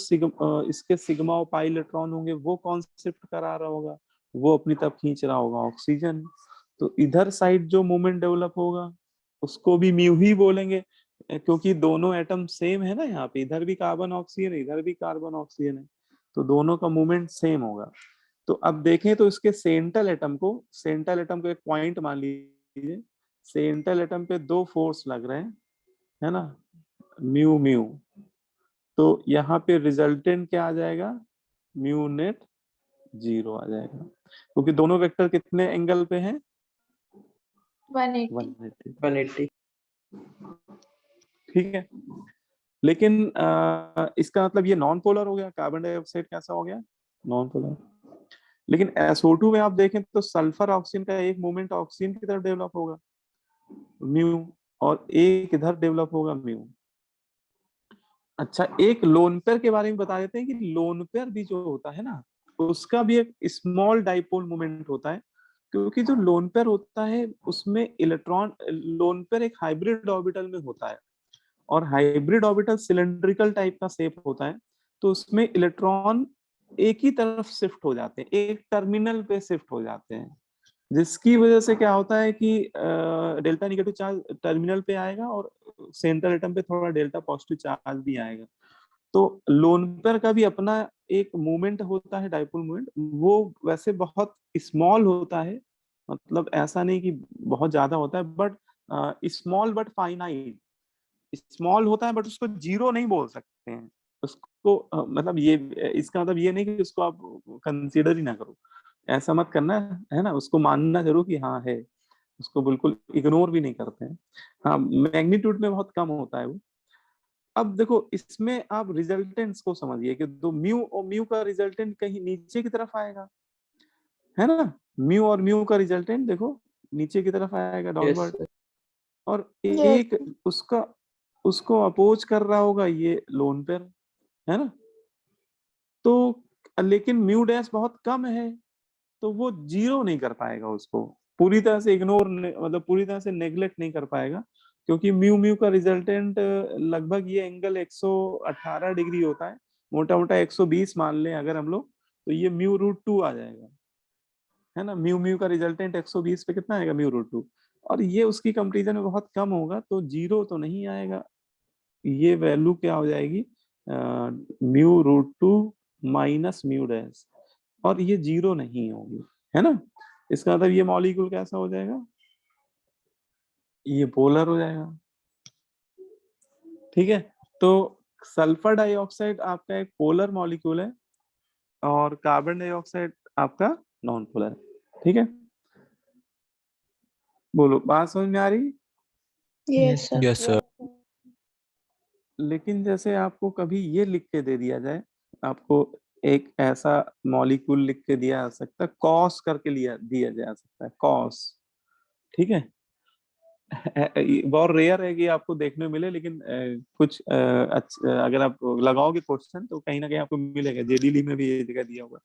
इसके सिग्मा और पाई इलेक्ट्रॉन होंगे वो कौन शिफ्ट करा रहा होगा, वो अपनी तरफ खींच रहा होगा ऑक्सीजन, तो इधर साइड जो मोमेंट डेवलप होगा उसको भी म्यू ही बोलेंगे, क्योंकि दोनों एटम सेम है ना, यहाँ पे इधर भी कार्बन ऑक्सीजन है, इधर भी कार्बन ऑक्सीजन है, तो दोनों का मूवमेंट सेम होगा। तो अब देखें तो इसके सेंट्रल एटम को एक पॉइंट मान लीजिए, सेंट्रल एटम पे 2 फोर्स लग रहे हैं, है ना, म्यू म्यू, तो यहाँ पे रिजल्टेंट क्या आ जाएगा, म्यू नेट 0 आ जाएगा, क्योंकि दोनों वेक्टर कितने एंगल पे हैं, 180। 180। ठीक है। लेकिन इसका मतलब ये नॉन पोलर हो गया, कार्बन डाइऑक्साइड कैसा हो गया, नॉन पोलर। लेकिन SO2 में आप देखें तो सल्फर ऑक्सीजन का एक मूवमेंट ऑक्सीजन की तरफ डेवलप होगा म्यू, और एक इधर डेवलप होगा म्यू। अच्छा, एक लोन पेयर के बारे में बता देते हैं कि लोन पेयर भी जो होता है ना, उसका भी एक स्मॉल डाइपोल मोमेंट होता है, क्योंकि जो लोन पेयर होता है उसमें इलेक्ट्रॉन, लोन पेयर एक हाइब्रिड ऑर्बिटल में होता है, और हाइब्रिड ऑर्बिटल सिलेंड्रिकल टाइप का शेप होता है, तो उसमें इलेक्ट्रॉन एक ही तरफ शिफ्ट हो जाते हैं, एक टर्मिनल पे शिफ्ट हो जाते हैं, जिसकी वजह से क्या होता है कि डेल्टा निगेटिव चार्ज टर्मिनल पे आएगा और सेंट्रल एटम पे थोड़ा डेल्टा पॉजिटिव चार्ज भी आएगा। तो लोन पेयर का भी अपना एक मूवमेंट होता है, डाइपोल मूवमेंट, वो वैसे बहुत स्मॉल होता है, मतलब ऐसा नहीं कि बहुत ज्यादा होता है, but small but finite, small होता है, बट उसको 0 नहीं बोल सकते हैं उसको, मतलब ये इसका मतलब ये नहीं कि उसको आप कंसीडर ही ना करो, ऐसा मत करना है ना, उसको मानना जरूर कि हाँ है, उसको बिल्कुल इग्नोर भी नहीं करते हैं। हाँ, मैग्नीट्यूड में बहुत कम होता है वो। अब देखो इसमें आप रिजल्टेंट्स को समझिए कि दो म्यू और म्यू का रिजल्टेंट कहीं नीचे की तरफ आएगा, है ना, म्यू और म्यू का रिजल्टेंट देखो नीचे की तरफ आएगा यस डॉटवर्ड, सर। और Yes. एक उसका उसको अपोज कर रहा होगा ये लोन पेयर, है ना, तो लेकिन म्यू डैश बहुत कम है, तो वो 0 नहीं कर पाएगा, उसको पूरी तरह से इग्नोर, मतलब पूरी तरह से नेग्लेक्ट नहीं कर पाएगा, क्योंकि म्यू म्यू का रिजल्टेंट लगभग ये एंगल 118 डिग्री होता है, मोटा मोटा 120 मान लें अगर हम लोग, तो ये म्यू रूट 2 आ जाएगा, है ना, म्यू म्यू का रिजल्टेंट 120 पे कितना आएगा, म्यू रूट 2, और ये उसकी कंपेरिजन में बहुत कम होगा, तो 0 तो नहीं आएगा, ये वैल्यू क्या हो जाएगी, mu root 2 minus mu dash, और ये 0 नहीं होगी, है ना। इसका मतलब ये मॉलिक्यूल कैसा हो जाएगा, ये पोलर हो जाएगा, ठीक है। तो सल्फर डाइऑक्साइड आपका एक पोलर मॉलिक्यूल है, और कार्बन डाइऑक्साइड आपका नॉन पोलर है, ठीक है। बोलो, बात समझ में आ रही। Yes, sir. Yes, sir. लेकिन जैसे आपको कभी ये लिख के दे दिया जाए, आपको एक ऐसा मॉलिक्यूल लिख के दिया जा सकता है, कॉस करके दिया जा सकता है, कॉस, ठीक है। बहुत रेयर है कि आपको देखने को मिले, लेकिन कुछ अगर आप लगाओगे क्वेश्चन तो कहीं ना कहीं आपको मिलेगा, जेडीली में भी ये जगह दिया होगा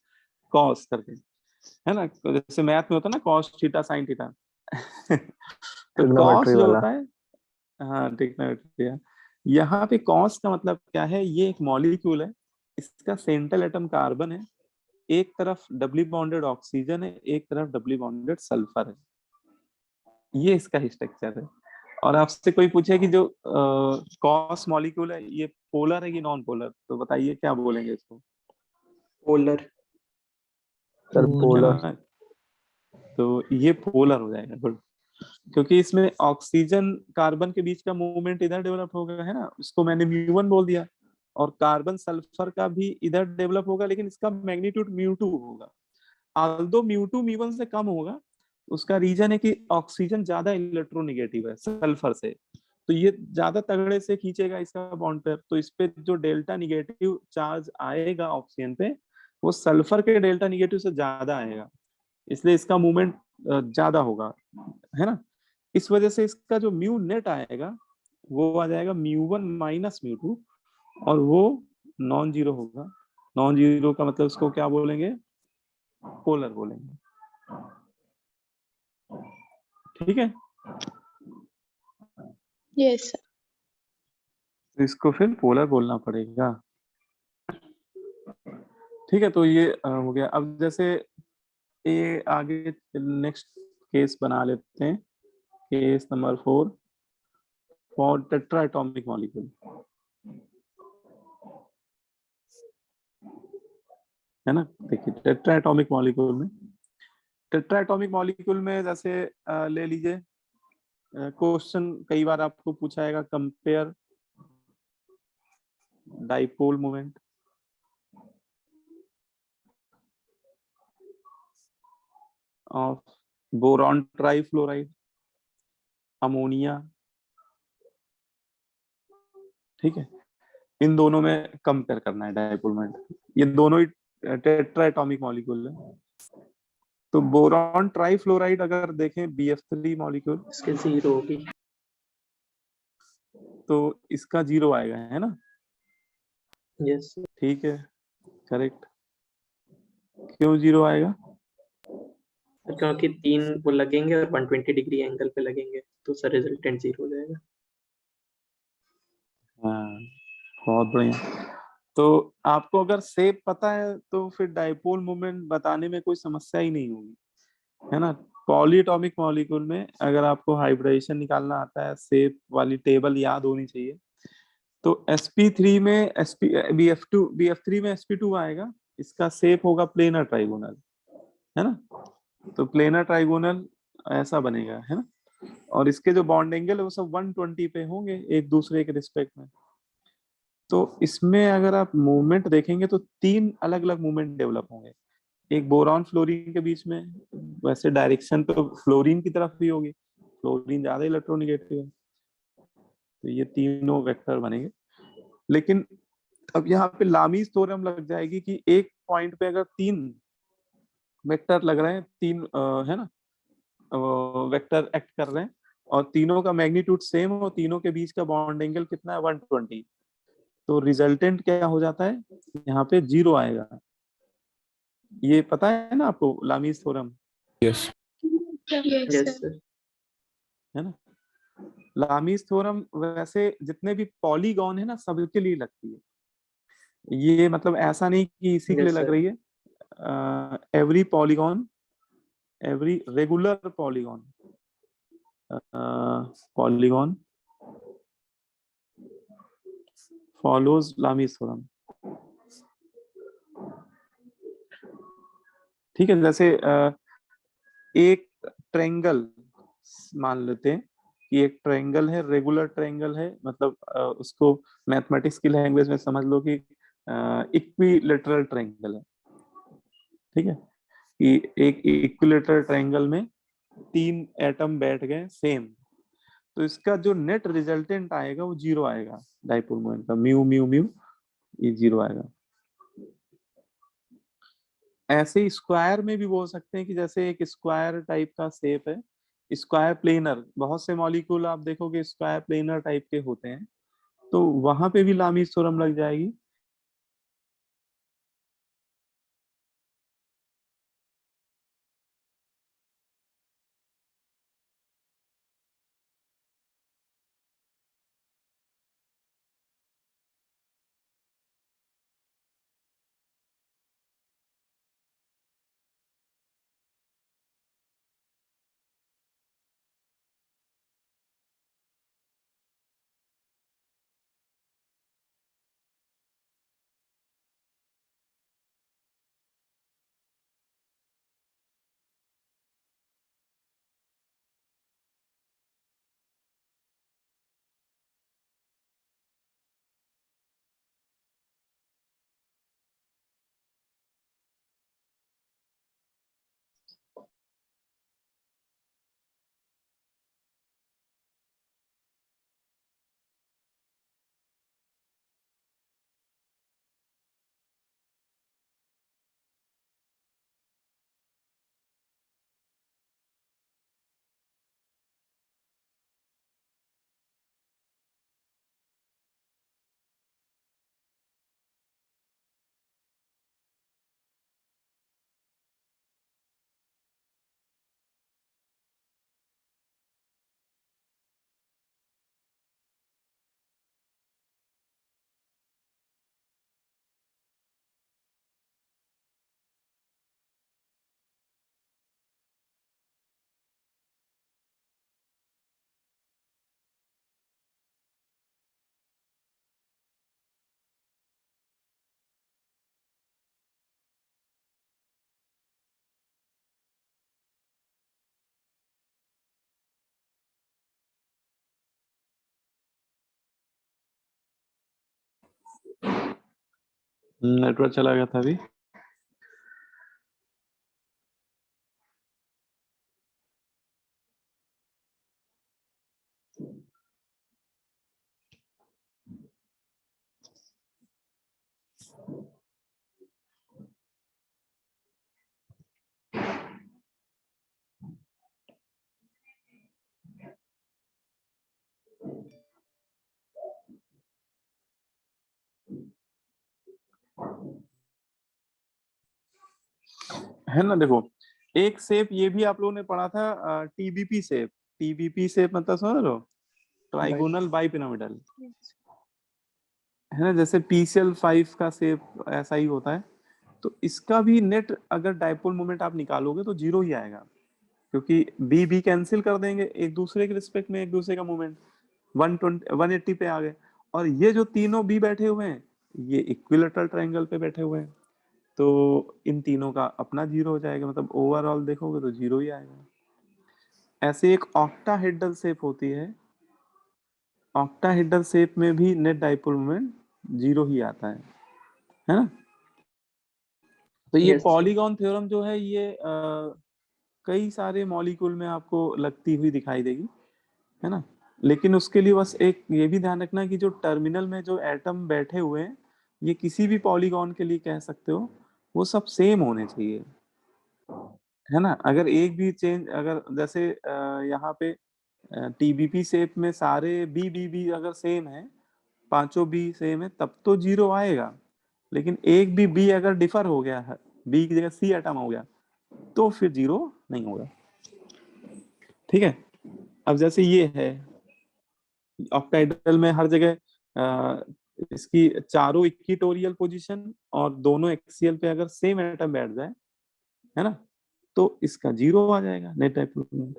कॉस करके, है ना, जैसे मैथ में होता है ना कॉस थीटा साइन थीटा, तो कॉस ट्रिग्नोमेट्री जो वाला। होता है, हाँ ट्रिग्नोमेट्री, यहाँ पे कॉस का मतलब क्या है, ये एक मॉलिक्यूल है, इसका सेंट्रल एटम कार्बन है, एक तरफ डबली बॉन्डेड ऑक्सीजन है, एक तरफ डबली बॉन्डेड सल्फर है, ये इसका स्ट्रक्चर है। और आपसे कोई पूछे कि जो कॉस मॉलिक्यूल है ये पोलर है कि नॉन पोलर, तो बताइए क्या बोलेंगे इसको, पोलर सर, पोलर। हाँ, तो ये पोलर हो जाएगा, गुड, क्योंकि इसमें ऑक्सीजन कार्बन के बीच का मूवमेंट इधर डेवलप होगा, है ना, उसको मैंने म्यू1 बोल दिया, और कार्बन सल्फर का भी इधर डेवलप होगा, लेकिन इसका मैग्नीट्यूड म्यू2 होगा, आल्दो म्यू2 म्यू1 से कम होगा, उसका रीजन है कि ऑक्सीजन ज्यादा इलेक्ट्रोनेगेटिव है सल्फर से, तो ये ज्यादा तगड़े से खींचेगा इसका बॉन्ड पेयर, तो इस पे जो डेल्टा निगेटिव चार्ज आएगा ऑक्सीजन पे, वो सल्फर के डेल्टा निगेटिव से ज्यादा आएगा, इसलिए इसका मूवमेंट ज्यादा होगा, है ना। इस वजह से इसका जो म्यू नेट आएगा वो आ जाएगा μ1 माइनस μ2, और वो नॉन जीरो होगा। नॉन जीरो का मतलब उसको क्या बोलेंगे, पोलर बोलेंगे, ठीक है। Yes, sir. तो इसको फिर पोलर बोलना पड़ेगा, ठीक है। तो ये हो गया। अब जैसे ये आगे नेक्स्ट केस बना लेते हैं, case number 4 for tetra atomic molecule, है ना। देखिए टेट्रा एटॉमिक मॉलिक्यूल में जैसे ले लीजिए, क्वेश्चन कई बार आपको पूछा जाएगा, compare dipole moment of boron trifluoride, ammonia, ठीक है। इन दोनों में कंपेयर करना है डाइपोल मोमेंट, ये दोनों ही टेट्रा एटॉमिक मॉलिक्यूल है। तो बोरॉन ट्राइफ्लोराइड अगर देखें BF3 मॉलिक्यूल, इसके 0 होगी। तो इसका 0 आएगा, है ना। यस, ठीक है, करेक्ट। क्यों 0 आएगा? क्योंकि 3 वो लगेंगे और 120 डिग्री एंगल पे लगेंगे, तो सर रिजल्टेंट 0 हो जाएगा। हाँ, बहुत बढ़िया। तो आपको अगर शेप पता है तो फिर डाइपोल मोमेंट बताने में कोई समस्या ही नहीं होगी, है ना। पॉलीएटॉमिक मॉलिक्यूल में अगर आपको हाइब्रिडेशन निकालना आता है, शेप वाली टेबल याद होनी चाहिए। तो sp3 में BF3 में sp2 आएगा, इसका शेप होगा प्लेनर ट्राइगोनल, है ना। तो प्लेनर ट्राइगोनल ऐसा बनेगा, है ना। और इसके जो बॉन्ड एंगल है वो सब 120 पे होंगे एक दूसरे के रिस्पेक्ट में। तो इसमें अगर आप मूवमेंट देखेंगे तो 3 अलग अलग मूवमेंट डेवलप होंगे, एक बोरॉन फ्लोरीन के बीच में। वैसे डायरेक्शन तो फ्लोरीन की तरफ ही होगी, फ्लोरीन ज्यादा इलेक्ट्रोनेगेटिव है, तो ये तीनों वेक्टर बनेंगे। लेकिन अब यहाँ पे लामीज थ्योरम लग जाएगी कि एक पॉइंट पे अगर 3 वेक्टर लग रहे हैं, 3 है ना, वेक्टर एक्ट कर रहे हैं, और तीनों का मैग्नीट्यूड सेम हो, तीनों के बीच का बॉन्ड एंगल कितना है, 120, तो रिजल्टेंट क्या हो जाता है, यहाँ पे 0 आएगा। ये पता है ना आपको Lami's theorem, Yes. Yes, yes sir. Sir. है ना। लामीज थ्योरम वैसे जितने भी पॉलीगॉन है ना सबके लिए लगती है, ये मतलब ऐसा नहीं कि इसी के लिए यस लग सर। रही है। Every regular polygon follows Lami's theorem, ठीक है। जैसे एक ट्रायंगल मान लेते हैं कि एक ट्रायंगल है, रेगुलर ट्रायंगल है, मतलब उसको मैथमेटिक्स की लैंग्वेज में समझ लो कि इक्विलेटरल ट्रायंगल है, ठीक है। कि एक इक्विलेटरल ट्रायंगल में 3 एटम बैठ गए सेम, तो इसका जो नेट रिजल्टेंट आएगा वो 0 आएगा, डाइपोल मोमेंट का म्यू म्यू म्यू, ये 0 आएगा। ऐसे ही स्क्वायर में भी बोल सकते हैं कि जैसे एक स्क्वायर टाइप का शेप है, स्क्वायर प्लेनर, बहुत से मॉलिक्यूल आप देखोगे स्क्वायर प्लेनर टाइप के होते हैं, तो वहां पे भी लामीज थ्योरम लग जाएगी। नेटवर्क चला गया था अभी। है ना, देखो एक शेप ये भी आप लोगों ने पढ़ा था, टीबीपी शेप। टीबीपी शेप मतलब समझ लो, ट्राइगोनल बाइपिरामिडल, है ना, जैसे पीसीएल 5 का शेप ऐसा ही होता है। तो इसका भी नेट अगर डाइपोल मोमेंट आप निकालोगे तो जीरो ही आएगा, क्योंकि बी बी कैंसिल कर देंगे एक दूसरे के रिस्पेक्ट में, एक दूसरे का मोमेंट 180 पे आ गए। और ये जो तीनों बी बैठे हुए हैं ये इक्विलेटरल ट्रायंगल पे बैठे हुए हैं, तो इन तीनों का अपना जीरो हो जाएगा, मतलब ओवरऑल देखोगे तो जीरो ही आएगा। ऐसे एक ऑक्टाहेड्रल शेप होती है, ऑक्टाहेड्रल शेप में भी नेट डाइपोल मोमेंट जीरो ही आता है ना। तो ये Yes, sir. पॉलीगॉन थ्योरम जो है ये कई सारे मॉलिक्यूल में आपको लगती हुई दिखाई देगी, है ना। लेकिन उसके लिए बस एक ये भी ध्यान रखना कि जो टर्मिनल में जो एटम बैठे हुए हैं ये किसी भी पॉलीगॉन के लिए कह सकते हो, वो सब सेम होने चाहिए, है ना। अगर एक भी चेंज, अगर जैसे यहाँ पे टीबीपी शेप में सारे बी बी बी अगर सेम है, पांचों बी सेम है, तब तो जीरो आएगा। लेकिन एक भी बी अगर डिफर हो गया है, बी की जगह सी एटम हो गया, तो फिर जीरो नहीं होगा, ठीक है। अब जैसे ये है ऑक्टाहेड्रल में हर जगह इसकी चारों इक्विटोरियल पोजीशन और दोनों एक्सियल पे अगर सेम एटम बैठ जाए, है ना, तो इसका जीरो आ जाएगा नेट डाइपोल मोमेंट।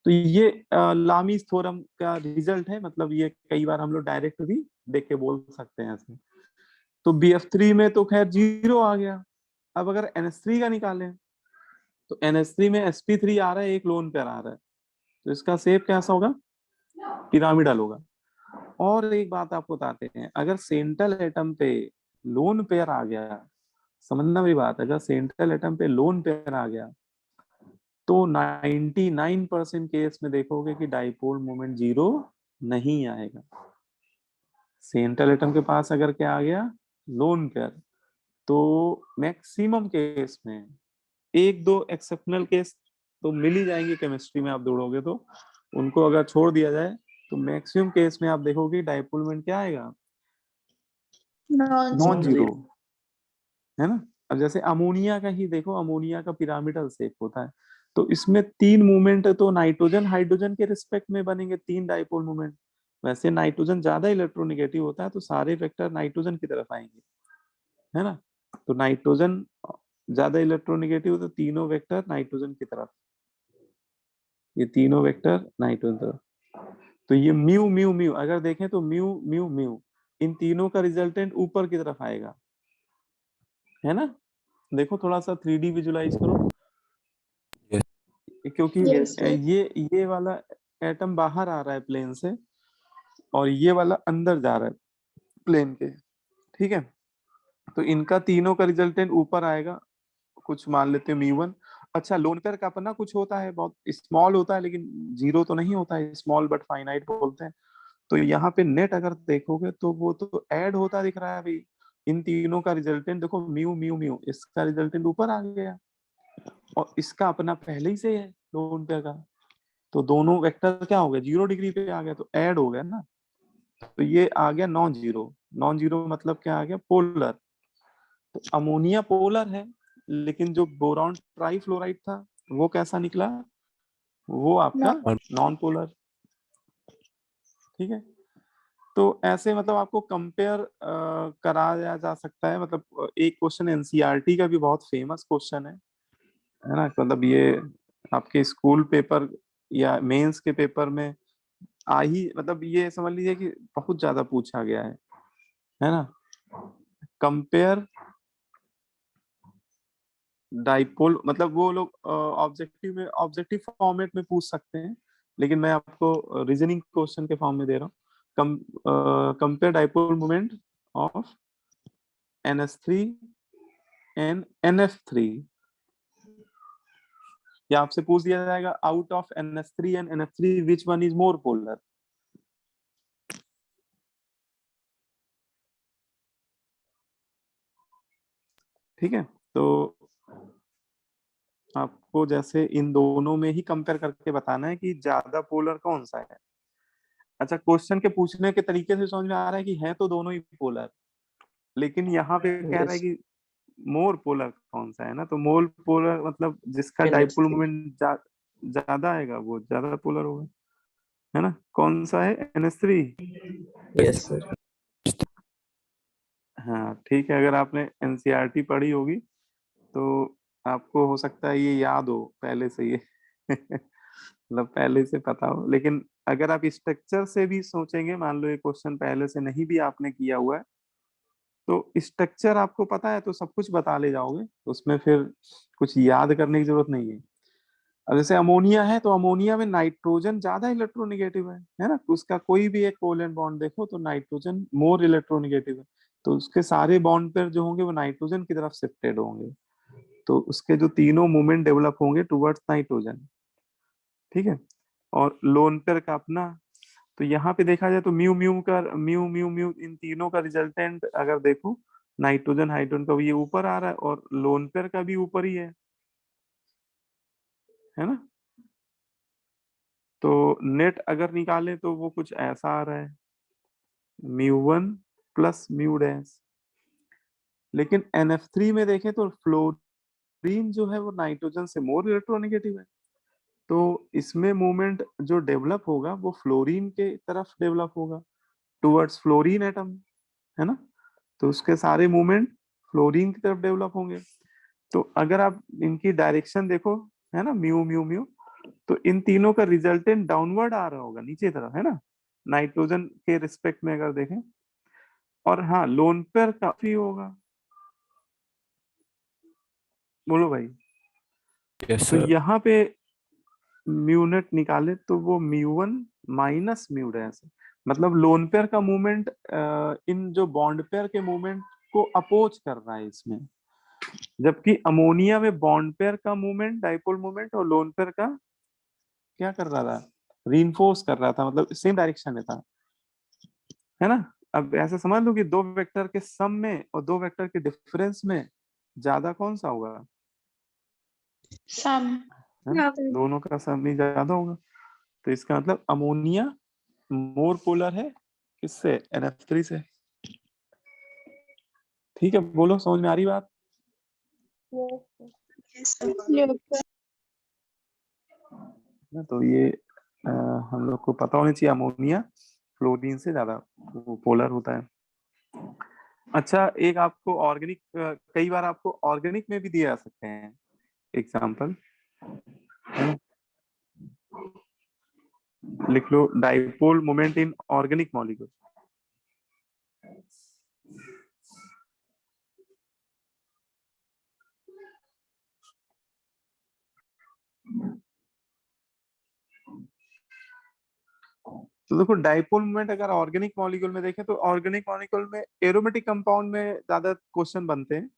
तो ये लामीज थ्योरम का रिजल्ट है, मतलब ये कई बार हम लोग डायरेक्ट भी देख के बोल सकते हैं ऐसे। तो BF3 में तो खैर जीरो आ गया। अब अगर NH3 का निकालें तो NH3 में sp3 आ रहा है, एक लोन पेयर आ रहा है, तो इसका शेप कैसा होगा, पिरामिडल होगा। और एक बात आपको बताते हैं, अगर सेंट्रल एटम पे लोन पेयर आ गया, समझना मेरी बात, अगर सेंट्रल एटम पे लोन पेयर आ गया तो 99% केस में देखोगे कि डाइपोल मोमेंट जीरो नहीं आएगा। सेंट्रल एटम के पास अगर क्या आ गया, लोन पेयर, तो मैक्सिमम केस में, एक दो एक्सेप्शनल केस तो मिल ही जाएंगे केमिस्ट्री में, आप दौड़ोगे तो उनको अगर छोड़ दिया जाए तो मैक्सिमम केस में आप देखोगे डाइपोल मोमेंट क्या आएगा, नॉन Non-zero. जीरो, है ना। अब जैसे अमोनिया का ही देखो, अमोनिया का पिरामिडल शेप होता है, तो इसमें तीन मूवमेंट तो नाइट्रोजन हाइड्रोजन के रिस्पेक्ट में बनेंगे, तीन डाइपोल मूवमेंट। वैसे नाइट्रोजन ज्यादा इलेक्ट्रोनेगेटिव होता है, तो सारे वेक्टर नाइट्रोजन की तरफ आएंगे, है ना। तो नाइट्रोजन ज्यादा इलेक्ट्रोनेगेटिव, तो तीनों वेक्टर नाइट्रोजन की तरफ, ये तीनों वेक्टर नाइट्रोजन तरफ। तो ये म्यू म्यू म्यू अगर देखें तो म्यू म्यू म्यू, इन तीनों का रिजल्टेंट ऊपर की तरफ आएगा, है ना। देखो थोड़ा सा 3D विजुलाइज करो, क्योंकि Yes, sir. ये वाला एटम बाहर आ रहा है प्लेन से और ये वाला अंदर जा रहा है प्लेन के, ठीक है। तो इनका तीनों का रिजल्टेंट ऊपर आएगा, कुछ मान लेते हैं म्यू वन। अच्छा, लोन पेयर का अपना कुछ होता है, बहुत स्मॉल होता है, लेकिन जीरो तो नहीं होता है, स्मॉल बट फाइनाइट बोलते हैं। तो यहाँ पे नेट अगर देखोगे तो वो तो ऐड होता दिख रहा है अभी, इन तीनों का रिजल्टेंट देखो, म्यू म्यू म्यू, इसका रिजल्टेंट ऊपर आ गया और इसका अपना पहले ही से है लोन पेयर का, तो दोनों वेक्टर क्या हो गया, 0 डिग्री पे आ गया, तो ऐड हो गया ना। तो ये आ गया नॉन जीरो। नॉन जीरो मतलब क्या आ गया, पोलर। तो अमोनिया पोलर है, लेकिन जो बोरॉन ट्राइफ्लोराइड था वो कैसा निकला, वो आपका Non. नॉन पोलर, ठीक है। तो ऐसे मतलब आपको कंपेयर कराया जा सकता है, मतलब एक क्वेश्चन एनसीईआरटी का भी बहुत फेमस क्वेश्चन है ना, मतलब ये आपके स्कूल पेपर या मेंस के पेपर में आ ही, मतलब ये समझ लीजिए कि बहुत ज्यादा पूछा गया है ना। कंपेयर डाइपोल, मतलब वो लोग ऑब्जेक्टिव में, ऑब्जेक्टिव फॉर्मेट में पूछ सकते हैं, लेकिन मैं आपको रीजनिंग क्वेश्चन के फॉर्म में दे रहा हूँ। Compare dipole moment of NH3 and NF3, या आपसे पूछ दिया जाएगा out of NH3 and NF3 which one is more polar. ठीक है, तो आपको जैसे इन दोनों में ही कंपेयर करके बताना है कि ज्यादा पोलर कौन सा है। अच्छा, क्वेश्चन के पूछने के तरीके से समझ में आ रहा है कि है तो दोनों ही पोलर, लेकिन यहाँ पे कह रहा है Yes. कि मोर पोलर कौन सा है ना, तो मोर पोलर मतलब जिसका डाइपोल NH3. मोमेंट ज्यादा आएगा वो ज्यादा पोलर होगा, है ना। कौन सा है? NH3। Yes, sir. हाँ ठीक है, अगर आपने NCERT पढ़ी होगी तो आपको हो सकता है ये याद हो पहले से ये मतलब पहले से पता हो, लेकिन अगर आप स्ट्रक्चर से भी सोचेंगे, मान लो ये क्वेश्चन पहले से नहीं भी आपने किया हुआ है, तो स्ट्रक्चर आपको पता है तो सब कुछ बता ले जाओगे, उसमें फिर कुछ याद करने की जरूरत नहीं है। अब जैसे अमोनिया है तो अमोनिया में नाइट्रोजन ज्यादा इलेक्ट्रोनेगेटिव है ना, उसका कोई भी एक कोवेलेंट बॉन्ड देखो तो नाइट्रोजन मोर इलेक्ट्रोनेगेटिव है, तो उसके सारे बॉन्ड पेयर जो होंगे वो नाइट्रोजन की तरफ शिफ्टेड होंगे, तो उसके जो तीनों मूवमेंट डेवलप होंगे टुवर्ड्स नाइट्रोजन। ठीक है, और लोन पेयर का अपना, तो यहाँ पे देखा जाए तो म्यू म्यू का म्यू म्यू म्यू इन तीनों का रिजल्टेंट अगर देखो, नाइट्रोजन हाइड्रोजन का भी ये ऊपर आ रहा है और लोन पेयर का भी ऊपर ही है ना। तो नेट अगर निकाले तो वो कुछ ऐसा आ रहा है, μ1 प्लस म्यू डैश। लेकिन NF3 में देखें तो फ्लोरीन जो है वो नाइट्रोजन से मोर इलेक्ट्रोनेगेटिव है, तो इसमें मूवमेंट जो डेवलप होगा वो फ्लोरीन के तरफ डेवलप होगा, टुवर्ड्स फ्लोरीन एटम, है ना। तो उसके सारे मूवमेंट फ्लोरीन की तरफ डेवलप होंगे। तो अगर आप इनकी डायरेक्शन देखो, है ना, म्यू म्यू म्यू, तो इन तीनों का रिजल्टेंट डाउनवर्ड आ रहा होगा, नीचे तरफ, है ना, नाइट्रोजन के रिस्पेक्ट में अगर देखें। और हाँ, लोन पेयर काफी होगा। बोलो भाई। यस तो सर। यहाँ पे म्यूनेट निकाले तो वो μ1 माइनस म्यू डैश, मतलब लोन पेयर का मूवमेंट इन जो बॉन्ड पेयर के मूवमेंट को अपोज कर रहा है इसमें, जबकि अमोनिया में बॉन्ड पेयर का मूवमेंट, डाइपोल मूवमेंट, और लोन पेयर का क्या कर रहा था, रीइंफोर्स कर रहा था, मतलब सेम डायरेक्शन में था, है ना। अब ऐसे समझ लो कि दो वेक्टर के सम में और दो वेक्टर के डिफरेंस में ज्यादा कौन सा होगा, Some. है ना? दोनों का सम ही ज्यादा होगा, तो इसका मतलब अमोनिया मोर पोलर है किससे, NF3 से। ठीक है, बोलो, समझ में आ रही बात? Yes, sir. ना, तो ये हम लोग को पता होना चाहिए अमोनिया फ्लोरीन से ज्यादा पोलर होता है। अच्छा, एक आपको ऑर्गेनिक, कई बार आपको ऑर्गेनिक में भी दिए जा सकते हैं एग्जाम्पल, है ना। लिख लो dipole moment in organic molecule. तो देखो डाइपोल मोमेंट अगर ऑर्गेनिक मॉलिक्यूल में देखें तो ऑर्गेनिक मॉलिक्यूल में एरोमेटिक कंपाउंड में ज्यादा क्वेश्चन बनते हैं।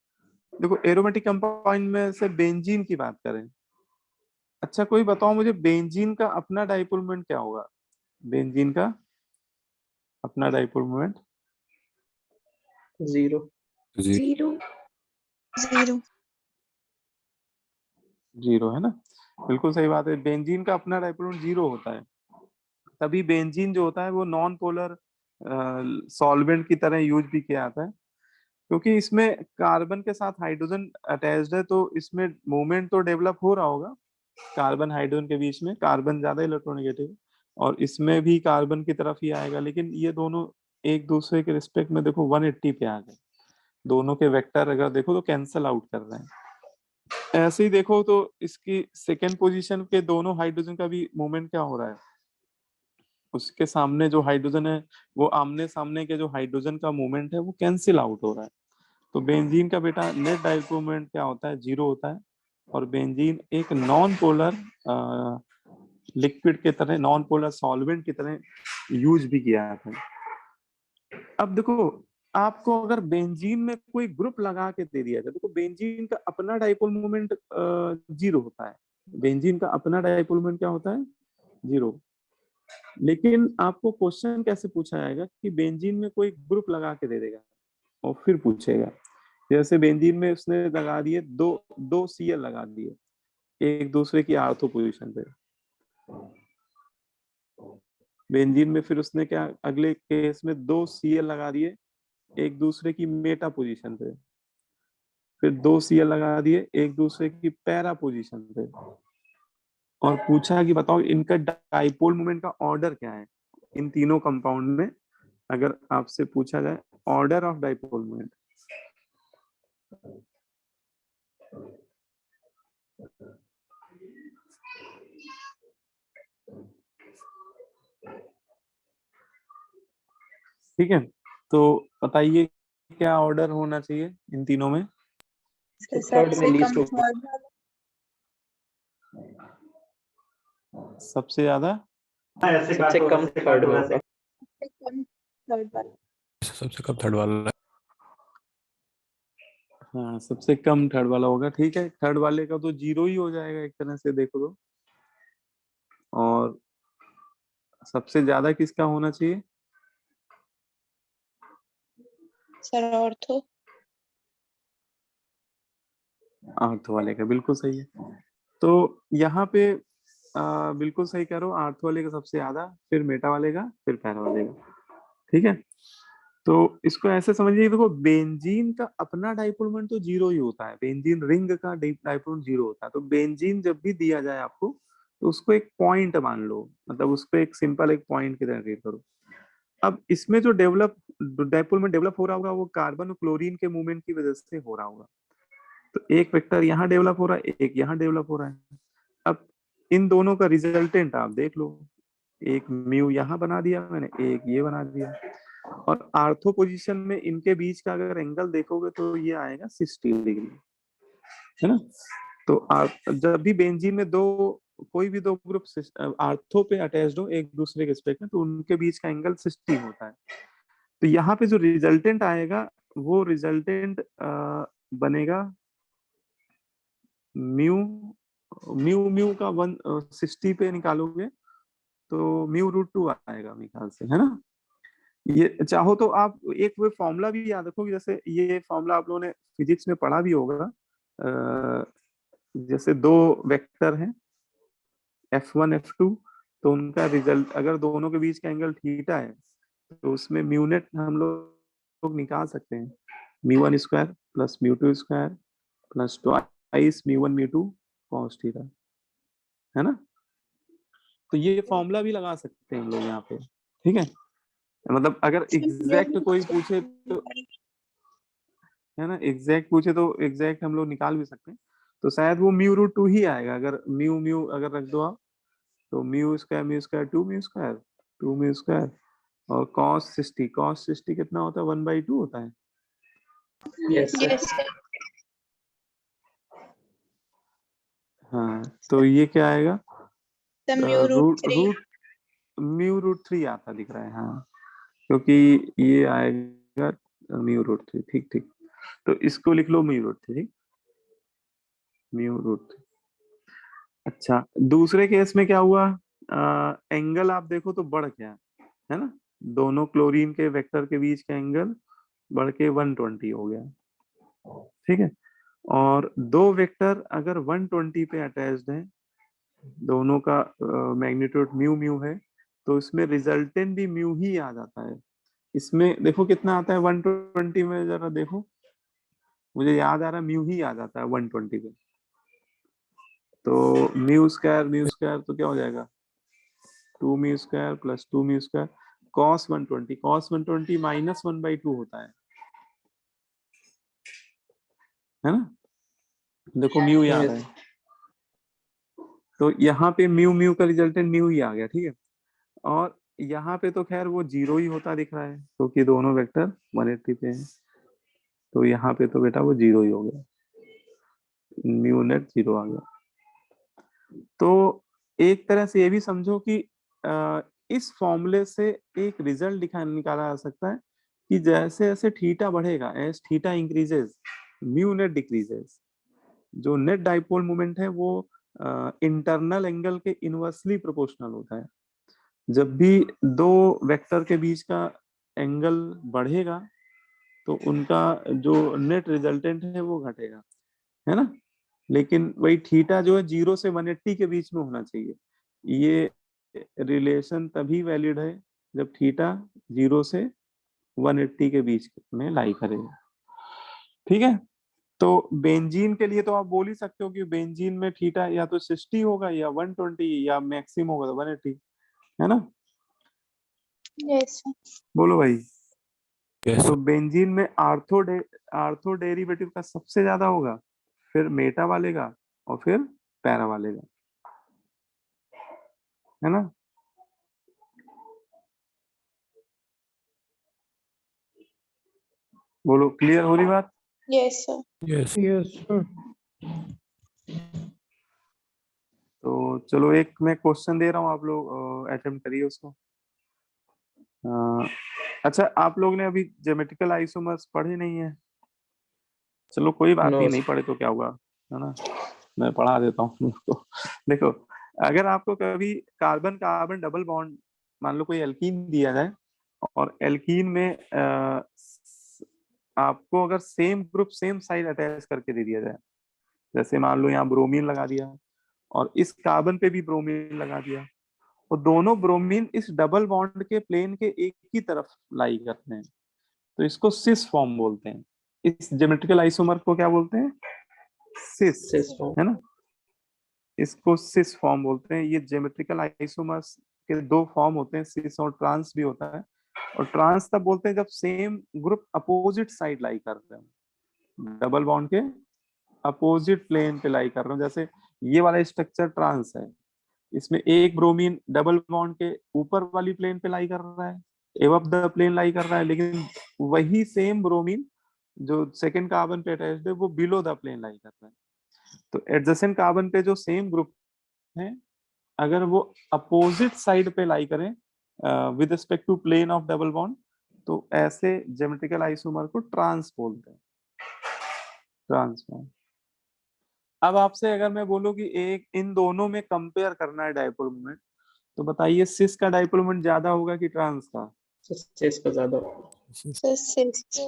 देखो एरोमेटिक कंपाउंड में से बेंजीन की बात करें, अच्छा कोई बताओ मुझे बेंजीन का अपना डाइपोल मोमेंट क्या होगा, बेंजीन का अपना dipole moment 0. Zero. Zero. Zero, है ना, बिल्कुल सही बात है। बेंजीन का अपना डाइपोल मोमेंट 0 होता है, तभी बेंजीन जो होता है वो नॉन पोलर सॉल्वेंट की तरह यूज भी किया जाता है, क्योंकि इसमें कार्बन के साथ हाइड्रोजन अटैच्ड है, तो इसमें मूवमेंट तो डेवलप हो रहा होगा कार्बन हाइड्रोजन के बीच में, कार्बन ज्यादा इलेक्ट्रोनेगेटिव और इसमें भी कार्बन की तरफ ही आएगा, लेकिन ये दोनों एक दूसरे के रिस्पेक्ट में देखो 180 पे आ गए, दोनों के वेक्टर अगर देखो तो कैंसल आउट कर रहे हैं। ऐसे ही देखो तो इसकी सेकेंड पोजीशन के दोनों हाइड्रोजन का भी मूवमेंट क्या हो रहा है, उसके सामने जो हाइड्रोजन है वो आमने सामने के जो हाइड्रोजन का मूवमेंट है वो कैंसिल आउट हो रहा है। तो बेंजीन का बेटा नेट डाइपोल मोमेंट क्या होता है, 0 होता है, और बेंजीन एक नॉन पोलर लिक्विड के तरह, नॉन पोलर सॉल्वेंट की तरह यूज भी किया जाता है। अब देखो आपको अगर बेंजीन में कोई ग्रुप लगा के दे दिया जाए, देखो बेंजीन का अपना डाइपोल मोमेंट 0 होता है। बेंजीन का अपना डाइपोल मोमेंट क्या होता है? 0। लेकिन आपको क्वेश्चन कैसे पूछा जाएगा कि बेंजीन में कोई ग्रुप लगा के दे देगा और फिर पूछेगा। जैसे बेंजीन में उसने लगा दिए दो Cl लगा दिए एक दूसरे की आर्थो पोजीशन पे। बेंजीन में फिर उसने क्या, अगले केस में 2 Cl लगा दिए एक दूसरे की मेटा पोजीशन पे, फिर 2 Cl लगा दिए एक दूसरे की पैरा पोजीशन पे, और पूछा कि बताओ इनका डाइपोल मोमेंट का ऑर्डर क्या है इन तीनों कंपाउंड में। अगर आपसे पूछा जाए ऑर्डर ऑफ डाइपोल मोमेंट, ठीक है, तो बताइए क्या ऑर्डर होना चाहिए इन तीनों में? थर्ड में लीस्ट हो। सबसे ज्यादा सबसे कम थर्ड में होगा। सबसे कम थर्ड वाला। हाँ, सबसे कम थर्ड वाला होगा। ठीक है, थर्ड वाले का तो 0 ही हो जाएगा एक तरह से देखो तो। और सबसे ज्यादा किसका होना चाहिए? Sir ortho. आर्थ वाले का, बिल्कुल सही है। तो यहाँ पे बिल्कुल सही कह रहे हो, आर्थ वाले का सबसे ज्यादा, फिर मेटा वाले का, फिर पैरा वाले का। ठीक है, तो इसको ऐसे समझिए, देखो बेंजीन का अपना डाइपोल मोमेंट तो 0 ही होता है। बेंजीन रिंग का डाइपोल मोमेंट 0 होता है। तो बेंजीन जब भी दिया जाए आपको तो उसको एक पॉइंट मान लो, मतलब उसको एक सिंपल एक पॉइंट की तरह ट्रीट करो। अब इसमें जो डाइपोल में डेवलप हो रहा होगा वो कार्बन और क्लोरीन के मूवमेंट की वजह से हो रहा होगा। तो एक वेक्टर यहाँ डेवलप हो रहा है, एक यहाँ डेवलप हो रहा है। अब इन दोनों का रिजल्टेंट आप देख लो, एक म्यू यहाँ बना दिया मैंने, एक ये बना दिया। और आर्थो पोजीशन में इनके बीच का अगर एंगल देखोगे तो ये आएगा 60 डिग्री, है ना। तो जब भी बेंजीन में कोई भी दो ग्रुप आर्थो पे अटैच्ड हो एक दूसरे के रिस्पेक्ट में, तो उनके बीच का एंगल 60 होता है। तो यहाँ पे जो रिजल्टेंट आएगा वो रिजल्टेंट बनेगा म्यू म्यू म्यू का 160 पे निकालोगे तो म्यू रूट 2 आएगा मेरे ख्याल से, है ना। ये चाहो तो आप एक वो फॉर्मूला भी याद रखोगे, जैसे ये फॉर्मूला आप लोगों ने फिजिक्स में पढ़ा भी होगा। जैसे दो वेक्टर हैं F1 F2, तो उनका रिजल्ट अगर दोनों के बीच का एंगल थीटा है तो उसमें म्यूनेट हम लोग निकाल सकते हैं, mu one square plus mu two square plus twice mu one mu two cos theta, है ना। तो ये फॉर्मूला भी लगा सकते हैं हम लोग यहाँ पे, ठीक है। मतलब अगर एग्जैक्ट कोई पूछे तो, है ना, एग्जैक्ट पूछे तो एग्जैक्ट हम लोग निकाल भी सकते हैं। तो शायद वो म्यू रूट 2 ही आएगा, अगर म्यू म्यू अगर रख दो आप तो mu square 2 mu square 2 mu square और कॉस 60 कितना होता है 1/2 होता है। Yes sir. Yes sir. हाँ, तो ये क्या आएगा म्यू रूट 3। म्यू रूट 3 आता दिख रहा है, हाँ, क्योंकि ये आएगा म्यू रूट 3। ठीक ठीक, तो इसको लिख लो म्यू रूट 3, म्यू रूट 3। अच्छा, दूसरे केस में क्या हुआ, एंगल आप देखो तो बढ़ गया, है ना। दोनों क्लोरीन के वेक्टर के बीच का एंगल बढ़ के 120 हो गया, ठीक है। और दो वेक्टर अगर 120 पे अटैच्ड हैं, दोनों का मैग्नीट्यूड म्यू म्यू है, तो इसमें रिजल्टेंट भी म्यू ही आ जाता है। इसमें देखो कितना आता है 120 में, जरा देखो, मुझे याद आ रहा है म्यू ही आ जाता है 120 पे। तो म्यू स्क्वायर तो क्या हो जाएगा 2 mu square plus 2 mu square cos 120 minus 1/2 होता है ना। देखो म्यू याद है, तो यहाँ पे म्यू म्यू का रिजल्टेंट म्यू ही आ गया, ठीक है। और यहाँ पे तो खैर वो 0 ही होता दिख रहा है क्योंकि दोनों वेक्टर 180 पे हैं, तो यहाँ पे तो बेटा वो 0 ही हो गया, म्यू नेट 0 आ गया। तो एक तरह से ये भी समझो कि इस फॉर्मूले से एक रिजल्ट निकाला जा सकता है कि जैसे जैसे थीटा बढ़ेगा, as theta increases mu net decreases. जो नेट डाइपोल मोमेंट है वो इंटरनल एंगल के इनवर्सली प्रोपोर्शनल होता है। जब भी दो वेक्टर के बीच का एंगल बढ़ेगा तो उनका जो नेट रिजल्टेंट है वो घटेगा, है ना। लेकिन वही थीटा जो है 0 से 180 के बीच में होना चाहिए। ये रिलेशन तभी वैलिड है जब थीटा 0 से 180 के बीच में लाई करेगा। ठीक है, तो बेंजीन के लिए तो आप बोल ही सकते हो कि बेंजीन में थीटा या तो 60 होगा या 120 या मैक्सिमम होगा तो 180, है ना। Yes sir. बोलो भाई। Yes, तो sir. बेंजीन में आर्थो डेरिवेटिव का सबसे ज्यादा होगा, फिर मेटा वाले का, और फिर पैरा वाले का, है ना। बोलो, क्लियर हो रही बात। Yes sir. Yes. Yes, sir. तो चलो एक मैं क्वेश्चन दे रहा हूँ, आप लोग अटेम्प्ट करिए उसको। अच्छा, आप लोग ने अभी ज्योमेट्रिकल आइसोमर्स पढ़े नहीं है। चलो कोई बात No, नहीं पढ़े तो क्या हुआ, है ना, मैं पढ़ा देता हूँ उसको। देखो, अगर आपको कभी कार्बन कार्बन डबल बॉन्ड, मान लो कोई एल्कीन दिया जाए, और एल्कीन में आपको अगर same group same side attach करके दे दिया जाए, जैसे मान लो यहाँ ब्रोमीन लगा दिया और इस कार्बन पे भी ब्रोमीन लगा दिया, और दोनों ब्रोमीन इस डबल बॉन्ड के प्लेन के एक ही तरफ लाई करते हैं, तो इसको सिस फॉर्म बोलते हैं। इस ज्योमेट्रिकल आइसोमर को क्या बोलते हैं? सिस, cis form. है ना, इसको सिस फॉर्म बोलते हैं। ये ज्योमेट्रिकल आइसोमर्स के दो फॉर्म होते हैं, सिस और ट्रांस भी होता है। और ट्रांस तब बोलते हैं जब सेम ग्रुप अपोजिट साइड लाई कर रहे हैं, डबल बॉन्ड के अपोजिट प्लेन पे लाई कर रहे हो। जैसे ये वाला स्ट्रक्चर ट्रांस है, इसमें एक ब्रोमीन डबल बॉन्ड के ऊपर वाली प्लेन पे लाई कर रहा है, एबव द प्लेन लाई कर रहा है, लेकिन वही सेम ब्रोमीन जो सेकंड कार्बन पे अटैच्ड है वो बिलो द प्लेन लाई कर रहा है। तो एडजेसेंट कार्बन पे जो सेम ग्रुप है, अगर वो अपोजिट साइड पे लाई करें with respect to plane of double bond, तो ऐसे ज्योमेट्रिकल आइसोमर को ट्रांस बोलते हैं, ट्रांसफॉर्म। अब आपसे अगर मैं बोलूं कि एक इन दोनों में कंपेयर करना है डाइपोल मोमेंट, तो बताइए सिस का डाइपोल मोमेंट ज्यादा होगा कि ट्रांस का? cis का ज्यादा होगा। Sir six.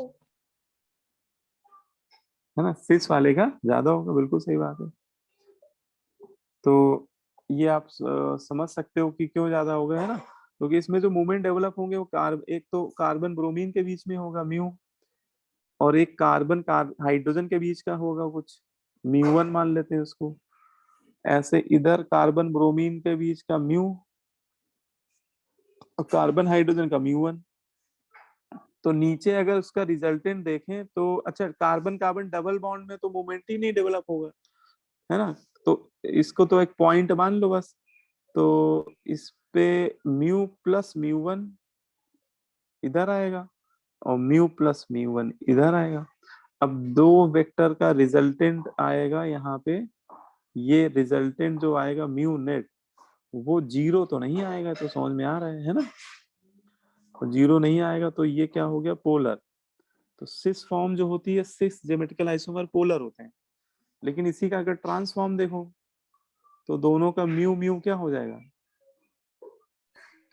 है ना, सिस वाले का ज्यादा होगा, बिल्कुल सही बात है। तो ये आप समझ सकते हो कि क्यों ज्यादा होगा, है ना, क्योंकि इसमें जो मूवमेंट डेवलप होंगे वो एक तो कार्बन ब्रोमीन के बीच में होगा म्यू, और एक कार्बन हाइड्रोजन के बीच का होगा कुछ म्यू1 मान लेते हैं उसको। ऐसे इधर कार्बन ब्रोमीन के बीच का म्यू और कार्बन हाइड्रोजन का म्यू1। तो नीचे अगर उसका रिजल्टेंट देखें तो अच्छा, कार्बन कार्बन डबल बॉन्ड में तो मोमेंट ही नहीं डेवलप होगा, है ना। तो इसको तो एक पॉइंट मान लो बस। तो इस पे म्यू प्लस म्यू1 इधर आएगा और म्यू प्लस म्यू1 इधर आएगा। अब दो वेक्टर का रिजल्टेंट आएगा यहाँ पे, ये रिजल्टेंट जो आएगा म्यू नेट वो 0 तो नहीं आएगा, तो समझ में आ रहा है ना। तो 0 नहीं आएगा तो ये क्या हो गया, पोलर। तो सिस फॉर्म जो होती है, सिस ज्योमेट्रिकल आइसोमर पोलर होते हैं। लेकिन इसी का अगर ट्रांसफॉर्म देखो तो दोनों का म्यू म्यू क्या हो जाएगा,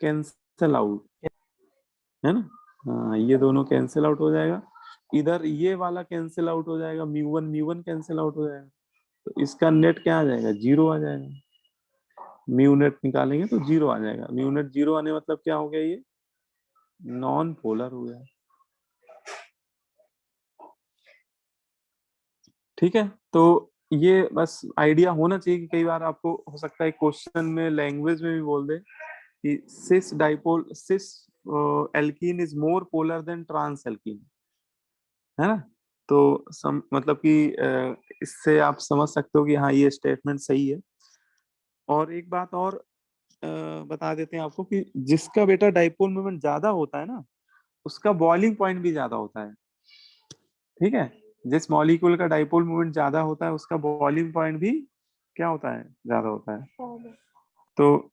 कैंसल आउट, है ना। हाँ, ये दोनों कैंसिल आउट हो जाएगा। इधर ये वाला कैंसिल आउट हो जाएगा, म्यू वन कैंसिल आउट हो जाएगा, तो इसका नेट क्या आ जाएगा, 0 आ जाएगा। म्यू नेट निकालेंगे तो 0 आ जाएगा। म्यू नेट 0 आने मतलब क्या हो गया, ये नॉन पोलर हो गया। ठीक है, तो ये बस आइडिया होना चाहिए कि कई बार आपको हो सकता है क्वेश्चन में लैंग्वेज में भी बोल दे कि cis alkene is more polar than trans alkene, है ना। तो मतलब कि इससे आप समझ सकते हो कि हाँ ये स्टेटमेंट सही है। और एक बात और बता देते हैं आपको कि जिसका बेटा डाइपोल मोमेंट ज्यादा होता है ना, उसका बॉइलिंग पॉइंट भी ज्यादा होता है। ठीक है, जिस मॉलिक्यूल का डाइपोल मोमेंट ज्यादा होता है उसका बॉइलिंग पॉइंट भी क्या होता है, ज्यादा होता है। तो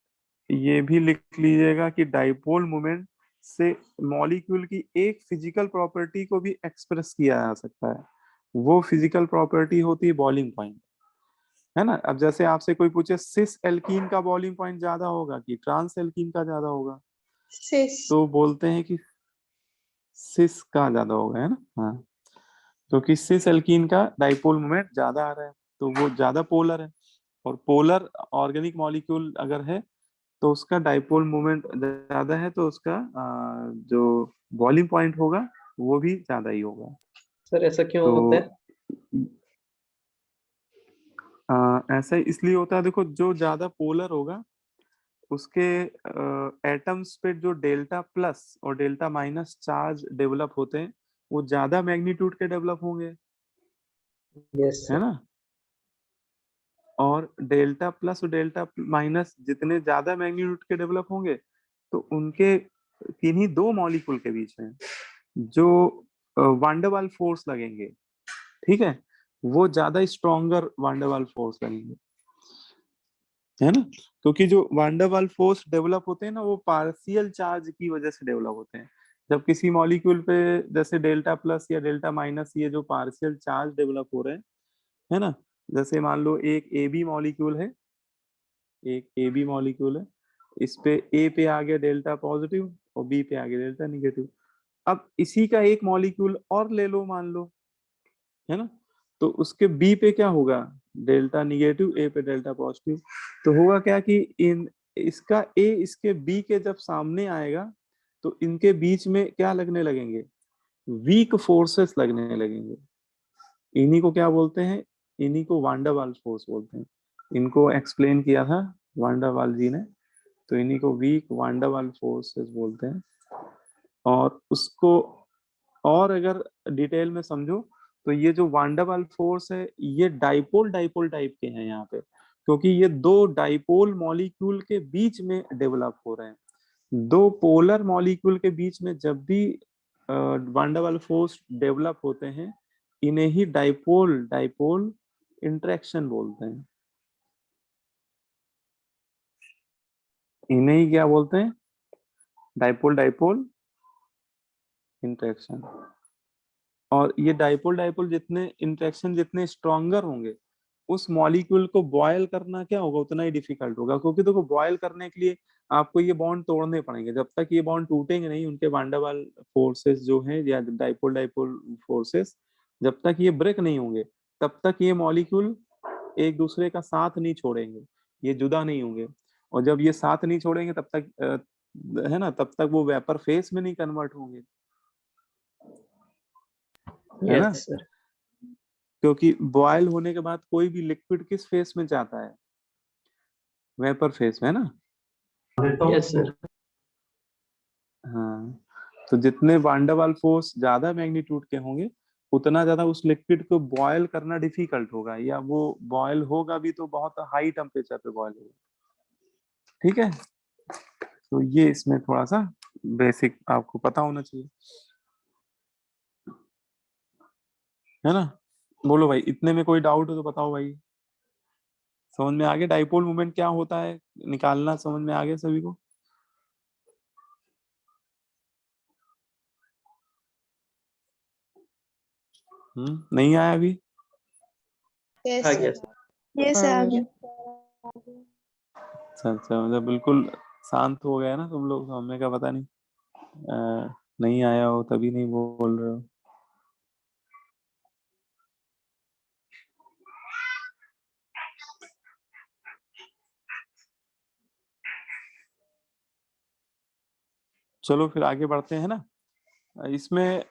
ये भी लिख लीजिएगा कि डाइपोल मोमेंट से मॉलिक्यूल की एक फिजिकल प्रॉपर्टी को भी एक्सप्रेस किया जा सकता है। वो फिजिकल प्रॉपर्टी होती है बॉइलिंग पॉइंट, है ना। अब जैसे आपसे कोई पूछे सिस एल्कीन का बॉइलिंग पॉइंट ज्यादा होगा कि ट्रांस एल्कीन का ज्यादा होगा, सिस। तो बोलते हैं कि सिस का ज्यादा होगा, है ना। हाँ, क्योंकि सिस एल्कीन का डाइपोल मोमेंट ज्यादा आ रहा है, तो वो ज्यादा पोलर है। और पोलर ऑर्गेनिक मॉलिक्यूल अगर है तो उसका डाइपोल मोमेंट ज्यादा है, तो उसका जो बॉइलिंग पॉइंट होगा वो भी ज्यादा ही होगा। सर ऐसा क्यों तो होता है? ऐसा इसलिए होता है, देखो जो ज्यादा पोलर होगा उसके एटम्स पे जो डेल्टा प्लस और डेल्टा माइनस चार्ज डेवलप होते हैं वो ज्यादा मैग्नीट्यूड के डेवलप होंगे, यस है सर। ना। और डेल्टा प्लस और डेल्टा माइनस जितने ज्यादा मैग्नीट्यूड के डेवलप होंगे तो उनके किन्हीं दो मॉलिक्यूल के बीच में जो वांडरवाल फोर्स लगेंगे, ठीक है, वो ज्यादा स्ट्रॉन्गर वांडरवाल फोर्स लगेंगे, है ना। क्योंकि जो वांडरवाल फोर्स डेवलप होते हैं ना वो पार्शियल चार्ज की वजह से डेवलप होते हैं। जब किसी मॉलिक्यूल पे जैसे डेल्टा प्लस या डेल्टा माइनस ये जो पार्शियल चार्ज डेवलप हो रहे हैं, है ना। जैसे मान लो एक ए बी मॉलिक्यूल है, एक ए बी मॉलिक्यूल है, इस पे ए पे आ गया डेल्टा पॉजिटिव और बी पे आ गया डेल्टा निगेटिव। अब इसी का एक मॉलिक्यूल और ले लो मान लो, है ना, तो उसके बी पे क्या होगा, डेल्टा निगेटिव, ए पे डेल्टा पॉजिटिव। तो होगा क्या कि इन इसका ए इसके बी के जब सामने आएगा तो इनके बीच में क्या लगने लगेंगे, वीक फोर्सेस लगने लगेंगे। इन्हीं को क्या बोलते हैं, इन्हीं को वांडरवाल फोर्स बोलते हैं। इनको एक्सप्लेन किया था वांडरवाल जी ने, तो इन्हीं को वीक वांडरवाल फोर्सेस बोलते हैं। और उसको और अगर डिटेल में समझो तो ये जो वांडरवाल फोर्स है ये डाइपोल डाइपोल टाइप के हैं यहाँ पे, क्योंकि ये दो डाइपोल मॉलिक्यूल के बीच में डेवलप हो रहे हैं। दो पोलर मॉलिक्यूल के बीच में जब भी वांडरवाल फोर्स डेवलप होते हैं इन्हें ही डाइपोल डाइपोल इंटरेक्शन बोलते हैं। इन्हें ही क्या बोलते हैं, डाइपोल डाइपोल इंटरेक्शन। और ये डाइपोल डाइपोल जितने इंटरेक्शन जितने स्ट्रॉन्गर होंगे उस मॉलिक्यूल को बॉयल करना क्या होगा उतना ही डिफिकल्ट होगा, क्योंकि देखो बॉयल करने के लिए आपको ये बॉन्ड तोड़ने पड़ेंगे। जब तक ये बॉन्ड टूटेंगे नहीं, उनके वांडरवाल फोर्सेस जो हैं या डाइपोल डाइपोल फोर्सेस जब तक ये ब्रेक नहीं होंगे तब तक ये मॉलिक्यूल एक दूसरे का साथ नहीं छोड़ेंगे, ये जुदा नहीं होंगे। और जब ये साथ नहीं छोड़ेंगे तब तक है ना, तब तक वो वेपर फेस में नहीं कन्वर्ट होंगे, है ना। Yes sir. क्योंकि बॉयल होने के बाद कोई भी लिक्विड किस फेस में जाता है, वेपर फेस में, है ना। Yes sir. हाँ, तो जितने वांडरवाल फोर्स ज्यादा मैग्नीट्यूड के होंगे उतना ज्यादा उस लिक्विड को बॉयल करना डिफिकल्ट होगा, या वो बॉयल होगा भी तो बहुत हाई टेम्परेचर पे बॉयल होगा, ठीक है। तो ये इसमें थोड़ा सा बेसिक आपको पता होना चाहिए, है ना। बोलो भाई, इतने में कोई डाउट हो तो बताओ भाई। समझ में आ गया डाइपोल मोमेंट क्या होता है, निकालना समझ में आ गया सभी को। नहीं आया अभी। यस आ सर। गया सर। यस सर, आ गया। अच्छा अच्छा, मतलब बिल्कुल शांत हो गया ना तुम लोग, हमें क्या पता नहीं नहीं आया हो तभी नहीं बोल रहे हो। चलो फिर आगे बढ़ते हैं ना। इसमें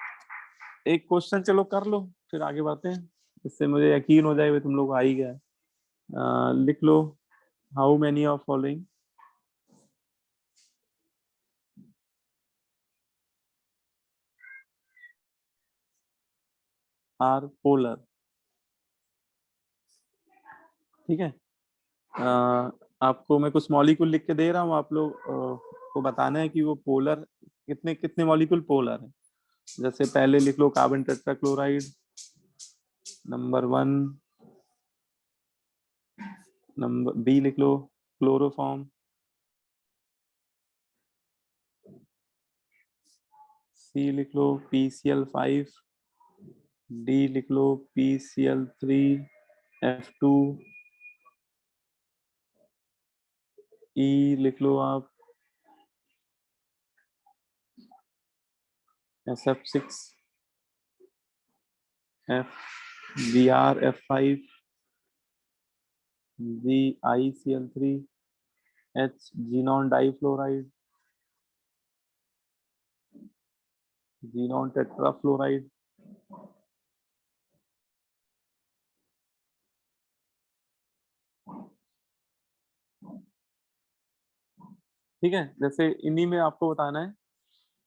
एक क्वेश्चन चलो कर लो फिर आगे बढ़ते हैं, इससे मुझे यकीन हो जाए तुम लोग आ ही गया। लिख लो, how many of following are polar, ठीक है। आपको मैं कुछ मॉलिक्यूल लिख के दे रहा हूँ, आप लोग को बताना है कि वो पोलर कितने कितने मॉलिक्यूल पोलर है। जैसे पहले लिख लो carbon tetrachloride number 1, number B लिख लो क्लोरोफॉर्म, C लिख लो PCl5, D लिख लो PCl3, F2, E लिख लो आप SF6, F Br F5, G ICl3, H xenon difluoride, xenon tetrafluoride, ठीक है। जैसे इन्हीं में आपको बताना है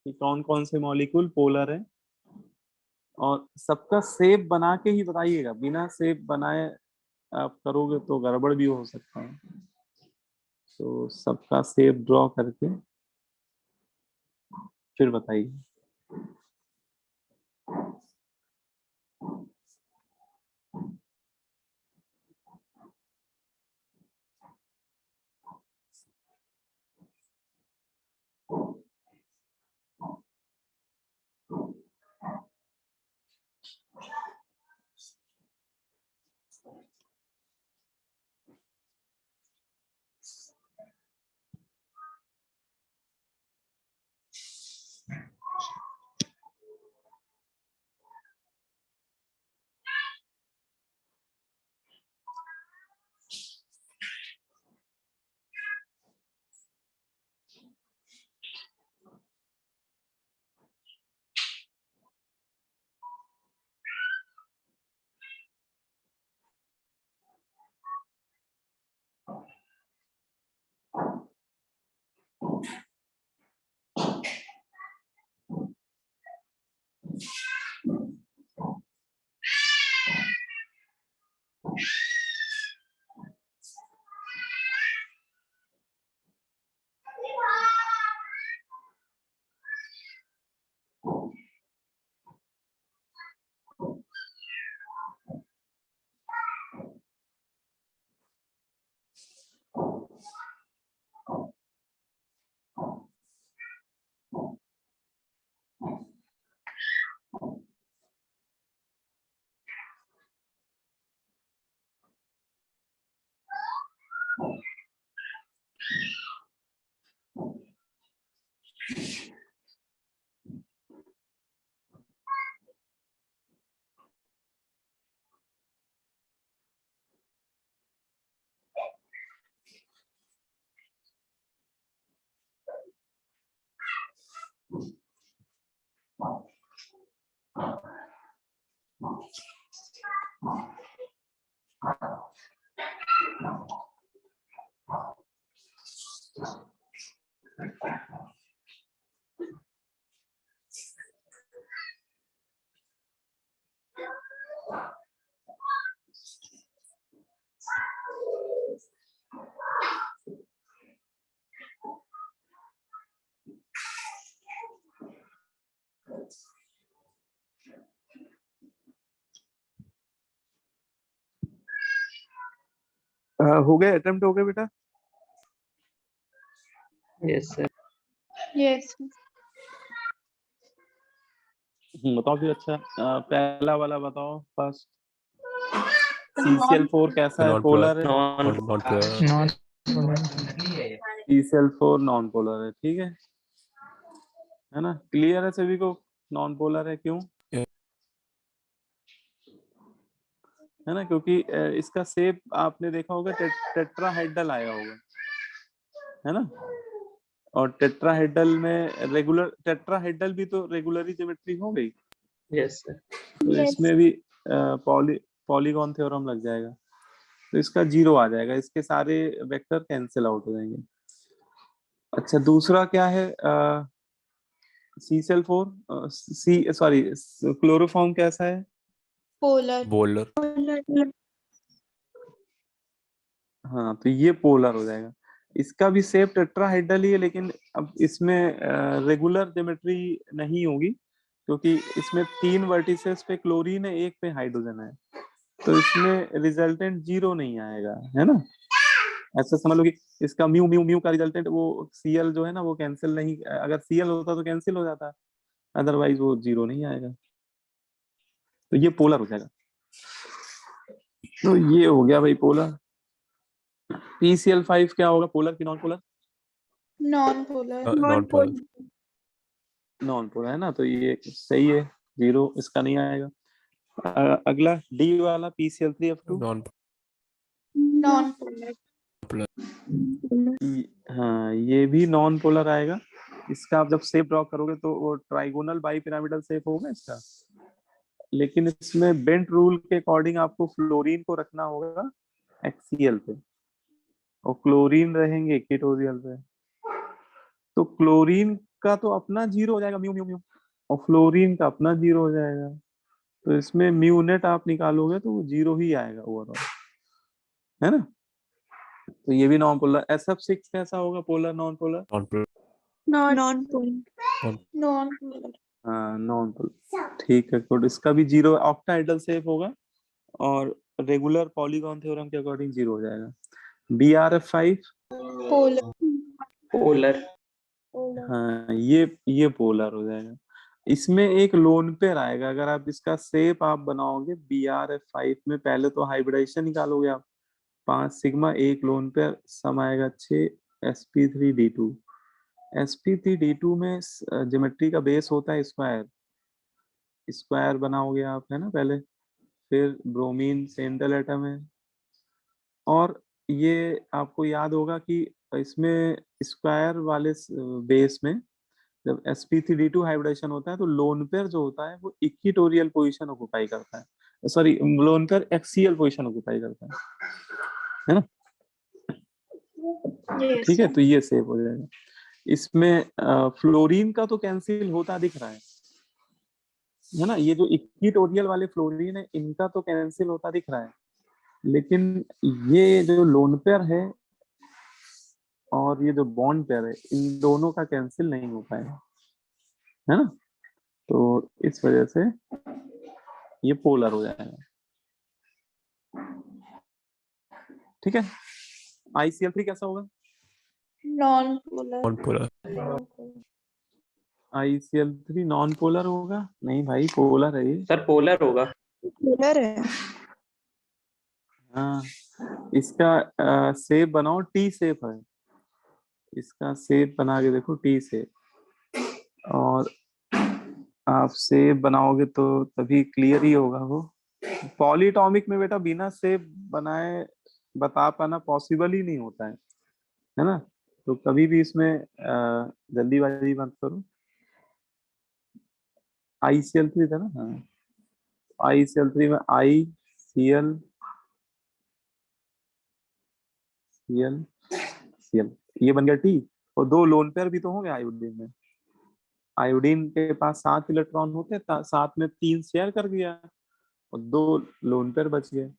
कि कौन कौन से मॉलिक्यूल पोलर है, और सबका शेप बना के ही बताइएगा, बिना शेप बनाए आप करोगे तो गड़बड़ भी हो सकता है। तो सबका शेप ड्रॉ करके फिर बताइए। हो गए, अटेम्प्ट हो गए बेटा? Yes sir. Yes. बताओ फिर। अच्छा पहला वाला बताओ फर्स्ट। CCl4 कैसा है? नॉन पोलर है। Non non polar CCl4 non polar है, ठीक है ना? क्लियर है सभी को? नॉन पोलर है क्यों? है ना, क्योंकि इसका शेप आपने देखा होगा टेट्राहेड्रल आया होगा, है ना? और टेट्राहेड्रल में रेगुलर, टेट्राहेड्रल भी तो रेगुलरी ज्योमेट्री हो गई। Yes sir. तो Yes. इसमें भी पॉलीगॉन थ्योरम लग जाएगा, तो इसका 0 आ जाएगा, इसके सारे वेक्टर कैंसिल आउट हो जाएंगे। अच्छा दूसरा क्या है? CCl4 सॉरी क्लोरोफॉर्म कैसा है? Polar. बोलर हाँ, तो ये पोलर हो जाएगा। इसका भी शेप टेट्राहेड्रल ही है, लेकिन अब इसमें रेगुलर ज्योमेट्री नहीं होगी, क्योंकि इसमें 3 वर्टिसेस पे क्लोरीन है, 1 पे हाइड्रोजन है, तो इसमें रिजल्टेंट 0 नहीं आएगा, है ना? ऐसा समझ लो कि इसका म्यू म्यू म्यू का रिजल्टेंट वो Cl जो है ना वो कैंसिल नहीं, अगर Cl होता तो कैंसिल हो जाता, अदरवाइज वो जीरो नहीं आएगा। तो ये पोलर हो जाएगा। तो ये हो गया भाई पोलर। PCl5 क्या होगा, पोलर की non polar? Non polar. Non polar. Non polar है ना, तो ये सही है, जीरो इसका नहीं आएगा। अगला डी वाला PCl3F2। Non non polar. हाँ, ये भी नॉन पोलर आएगा। इसका आप जब शेप ड्रॉ करोगे तो वो ट्राइगोनल बाई पिरामिडल शेप होगा इसका, लेकिन इसमें बेंट रूल के अकॉर्डिंग आपको फ्लोरीन को रखना होगा एक्सियल पे और क्लोरीन रहेंगे इक्वेटोरियल पे। तो क्लोरीन का तो अपना जीरो हो जाएगा, म्यू म्यू म्यू, और फ्लोरीन का अपना जीरो हो जाएगा। तो इसमें म्यू नेट आप निकालोगे तो वो जीरो ही आएगा ओवरऑल, है ना। तो ये भी नॉन पोलर। SF6 कैसा होगा, polar non polar? Non polar. Non polar. Non polar. हाँ नॉन पोलर, ठीक है गुड। इसका भी जीरो ऑक्टाहेड्रल शेप होगा और रेगुलर पॉलीगॉन थ्योरम के अकॉर्डिंग जीरो हो जाएगा। BRF5 polar. पोलर। हाँ, ये पोलर हो जाएगा। इसमें एक लोन पेयर आएगा, अगर आप इसका शेप आप बनाओगे BRF5 में, पहले तो हाइब्रिडाइजेशन निकालोगे आप, 5 सिग्मा, एक लोन पेयर, सम आएगा 6 sp3d2। sp3d2 में ज्योमेट्री का बेस होता है स्क्वायर, स्क्वायर बनाओगे आप, है ना पहले। फिर ब्रोमीन सेंट्रल एटम है, और ये आपको याद होगा कि इसमें स्क्वायर वाले बेस में जब sp3d2 हाइब्रिडेशन होता है तो लोन पेयर जो होता है वो इक्वेटोरियल पोजीशन ऑक्युपाई करता है, sorry lone pair axial position occupy करता है ना। Yes, ठीक है, sir. तो ये सेव हो जाएगा। इसमें फ्लोरीन का तो कैंसिल होता दिख रहा है ना। ये जो इक्वेटोरियल वाले फ्लोरीन है इनका तो कैंसिल होता दिख रहा है, लेकिन ये जो लोन पेयर है और ये जो बॉन्ड पेयर है, इन दोनों का कैंसिल नहीं हो पाएगा, है ना। तो इस वजह से ये पोलर हो जाएगा। ठीक है। ICl3 कैसा होगा? Non polar. Non polar. ICl3 non polar होगा? नहीं भाई, पोलर है ये। सर पोलर होगा। पोलर है। हाँ, इसका शेप बनाओ, T शेप है इसका। शेप बना के देखो, T शेप, और आप शेप बनाओगे तो तभी क्लियर ही होगा वो। पॉलीटॉमिक में बेटा बिना शेप बनाए बता पाना पॉसिबल ही नहीं होता है ना। तो कभी भी इसमें जल्दीबाजी मत करो। ICl3 था ना, हाँ ICl3 में ICl Cl ये बन गया T, और दो लोन पेयर भी तो होंगे आयोडीन में। आयोडीन के पास 7 इलेक्ट्रॉन होते हैं, 7 में 3 शेयर कर दिया और 2 लोन पेयर बच गए।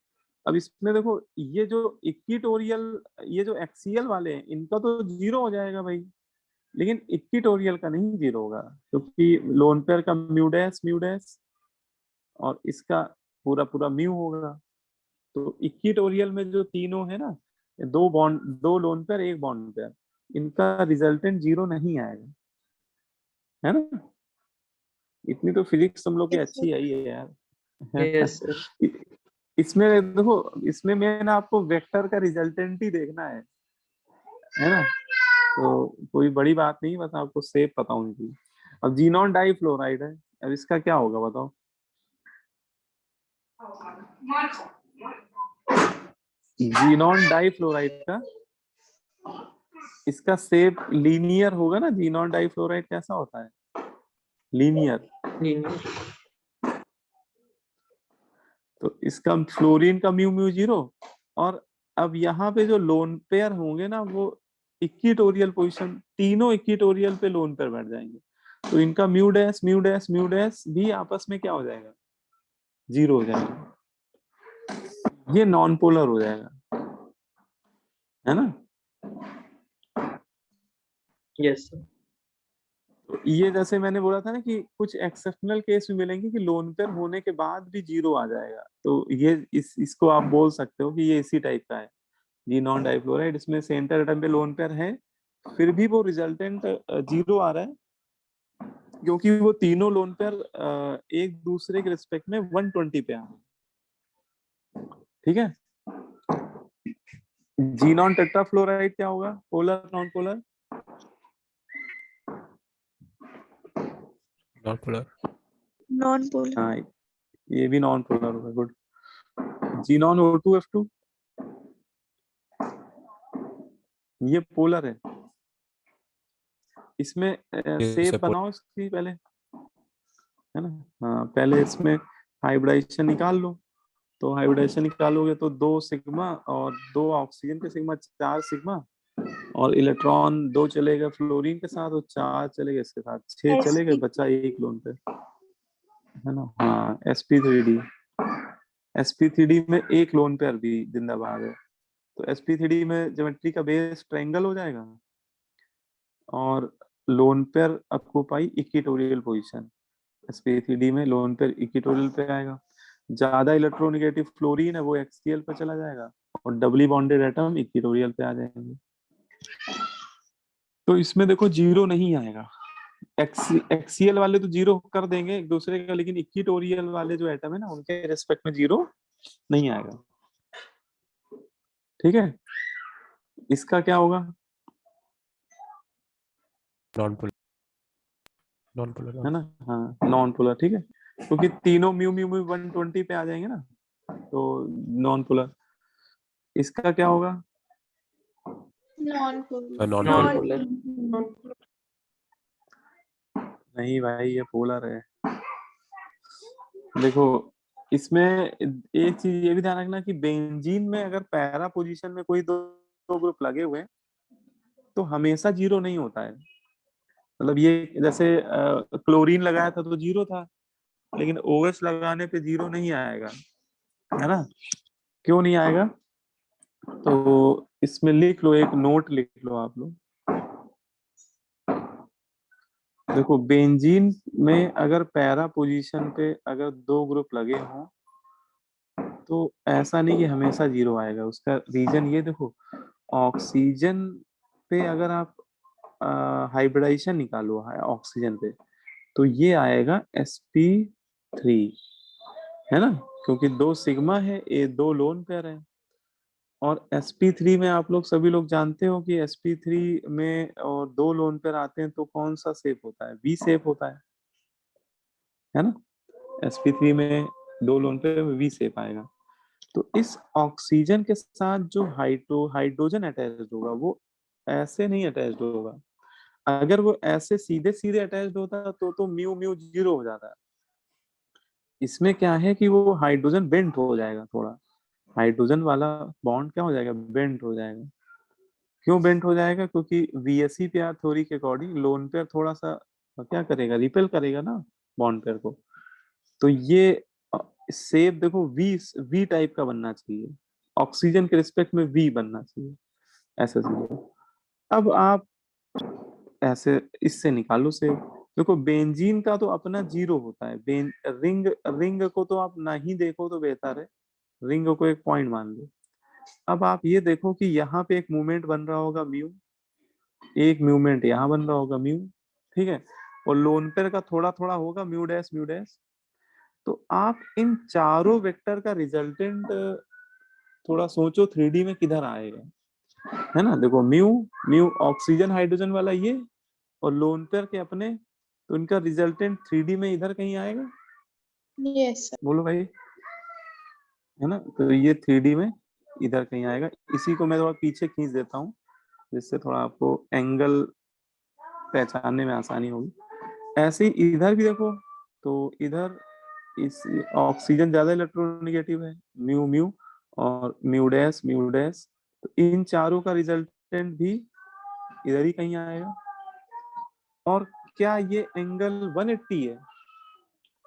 अब इसमें देखो, ये जो इक्वेटोरियल, ये जो एक्सियल वाले हैं इनका तो जीरो हो जाएगा भाई, लेकिन इक्वेटोरियल का नहीं जीरो होगा, क्योंकि लोन पेयर का म्यू डैश और इसका पूरा पूरा म्यू होगा। तो इक्वेटोरियल में जो तीनों है ना, 2 लोन पेयर 1 बॉन्ड पेयर, इनका रिजल्टेंट जीरो नहीं आएगा, है ना। इतनी तो फिजिक्स हम लोग की अच्छी आई है यार। Yes sir. इसमें देखो, इसमें मैंने आपको वेक्टर का रिजल्टेंट ही देखना है ना। तो कोई बड़ी बात नहीं, बस आपको शेप पता होनी चाहिए। अब जीनॉन डाइफ्लोराइड है, अब इसका क्या होगा बताओ। जीनॉन डाइफ्लोराइड का, इसका शेप लीनियर होगा ना। जीनॉन डाइफ्लोराइड कैसा होता है? लीनियर। तो इसका फ्लोरीन का म्यू म्यू जीरो, और अब यहाँ पे जो लोन पेयर होंगे ना वो इक्वेटोरियल पोजीशन, तीनों इक्वेटोरियल पे लोन पेयर बैठ जाएंगे, तो इनका mu dash mu dash mu dash भी आपस में क्या हो जाएगा? जीरो हो जाएगा। ये नॉन पोलर हो जाएगा, है ना। Yes sir. तो ये जैसे मैंने बोला था ना कि कुछ एक्सेप्शनल केस भी मिलेंगे कि लोन पेयर होने के बाद भी जीरो आ जाएगा, तो ये इसको आप बोल सकते हो कि ये इसी टाइप का है। जीनॉन डाइफ्लोराइड, इसमें सेंटर एटम पे लोन पेयर है, फिर भी वो रिजल्टेंट जीरो आ रहा है, क्योंकि वो तीनों लोन पेयर एक दूसरे के रिस्पेक्ट में 120 पे आ रहे हैं। ठीक है, जीनॉन टेट्राफ्लोराइड क्या होगा, polar non polar? Non polar. Non polar. हाँ, ये भी नॉन पोलर होगा। गुड। जीनॉन O2F2 ये पोलर है। इसमें शेप बनाओ इसकी पहले, है ना? हाँ, पहले इसमें हाइब्रिडाइजेशन निकाल लो। तो हाइब्रिडाइजेशन निकालोगे तो 2 सिग्मा और 2 ऑक्सीजन के सिग्मा, 4 सिग्मा, और इलेक्ट्रॉन 2 चले गए फ्लोरीन के साथ और 4 चले गए इसके साथ, 6 चले गए, बचा 1 लोन पे, है ना? हाँ, sp3d में 1 लोन पेयर भी जिंदाबाद है। तो sp3d में ज्योमेट्री का बेस ट्रायंगल हो जाएगा और lone pair occupy equatorial position. sp3d में लोन पेयर इक्वेटोरियल पे आएगा। ज्यादा इलेक्ट्रोनेगेटिव फ्लोरीन है वो एक्सियल पे चला जाएगा और डबली बॉन्डेड एटम इक्वेटोरियल पे आ जाएंगे। तो इसमें देखो जीरो नहीं आएगा। एक्सियल वाले तो जीरो कर देंगे एक दूसरे का, लेकिन इक्वेटोरियल वाले जो एटम है ना उनके रिस्पेक्ट में जीरो नहीं आएगा। ठीक है, इसका क्या होगा? Non polar. नॉन पोलर है ना? हाँ, नॉन पोलर। ठीक है, क्योंकि तीनों म्यू म्यू म्यू 120 पे आ जाएंगे ना, तो नॉन पोलर। इसका क्या होगा? Non polar. Non non polar. Polar. नहीं भाई, ये पोलर है। देखो, इसमें एक चीज ये भी ध्यान रखना कि बेंजीन में अगर पैरा पोजीशन में कोई दो ग्रुप लगे हुए हैं तो हमेशा जीरो नहीं होता है। मतलब ये जैसे क्लोरीन लगाया था तो जीरो था, लेकिन OH लगाने पे जीरो नहीं आएगा, है ना? क्यों नहीं आएगा? तो इसमें लिख लो, एक नोट लिख लो आप लोग। देखो, बेंजीन में अगर पैरा पोजीशन पे अगर 2 ग्रुप लगे हों तो ऐसा नहीं कि हमेशा जीरो आएगा। उसका रीजन ये देखो, ऑक्सीजन पे अगर आप हाइब्रिडाइजेशन निकालो ऑक्सीजन पे तो ये आएगा sp3, है ना? क्योंकि 2 सिग्मा है, ये 2 लोन पेयर है। और sp3 में आप लोग सभी लोग जानते हो कि sp3 में और 2 लोन पेयर आते हैं तो कौन सा शेप होता है? V शेप होता है ना? sp3 में 2 लोन पेयर में V शेप आएगा। तो इस ऑक्सीजन के साथ जो हाइड्रोजन अटैच्ड होगा वो ऐसे नहीं अटैच्ड होगा। अगर वो ऐसे सीधे सीधे अटैच्ड होता तो म्यू म्यू जीरो हो जाता है। इसमें क्या है कि वो हाइड्रोजन बेंट हो जाएगा थोड़ा, हाइड्रोजन वाला बॉन्ड क्या हो जाएगा? बेंट हो जाएगा। क्यों बेंट हो जाएगा? क्योंकि VSE पेयर थ्योरी के अकॉर्डिंग लोन पेयर थोड़ा सा क्या करेगा? रिपेल करेगा ना बॉन्ड पेयर को। तो ये शेप देखो वी टाइप का बनना चाहिए, ऑक्सीजन के रिस्पेक्ट में वी बनना चाहिए, ऐसे समझो। अब आप ऐसे इससे निकालो शेप। देखो, बेंजीन का तो अपना जीरो होता है। रिंग को तो आप ना ही देखो तो बेहतर है, रिंग को एक पॉइंट मान लो। अब आप ये देखो कि यहाँ पे एक मूवमेंट बन रहा होगा म्यू, एक मूवमेंट यहाँ बन रहा होगा म्यू, ठीक है, और लोन पेयर का थोड़ा थोड़ा होगा म्यू डैश म्यू डैश। तो आप इन चारों वेक्टर का रिजल्टेंट थोड़ा सोचो 3D में किधर आएगा, है ना? देखो, म्यू म्यू ऑक्सीजन हाइड्रोजन वाला ये और लोन पेयर के अपने, तो इनका रिजल्टेंट 3D में इधर कहीं आएगा। यस बोलो भाई, है ना? तो ये 3D में इधर कहीं आएगा। इसी को मैं थोड़ा पीछे खींच देता हूँ जिससे थोड़ा आपको एंगल पहचानने में आसानी होगी। ऐसे ही इधर भी देखो, तो इधर इस ऑक्सीजन ज्यादा इलेक्ट्रोनेगेटिव है, म्यू म्यू और म्यू डैश म्यू डैश, तो इन चारों का रिजल्टेंट भी इधर ही कहीं आएगा। और क्या ये एंगल 180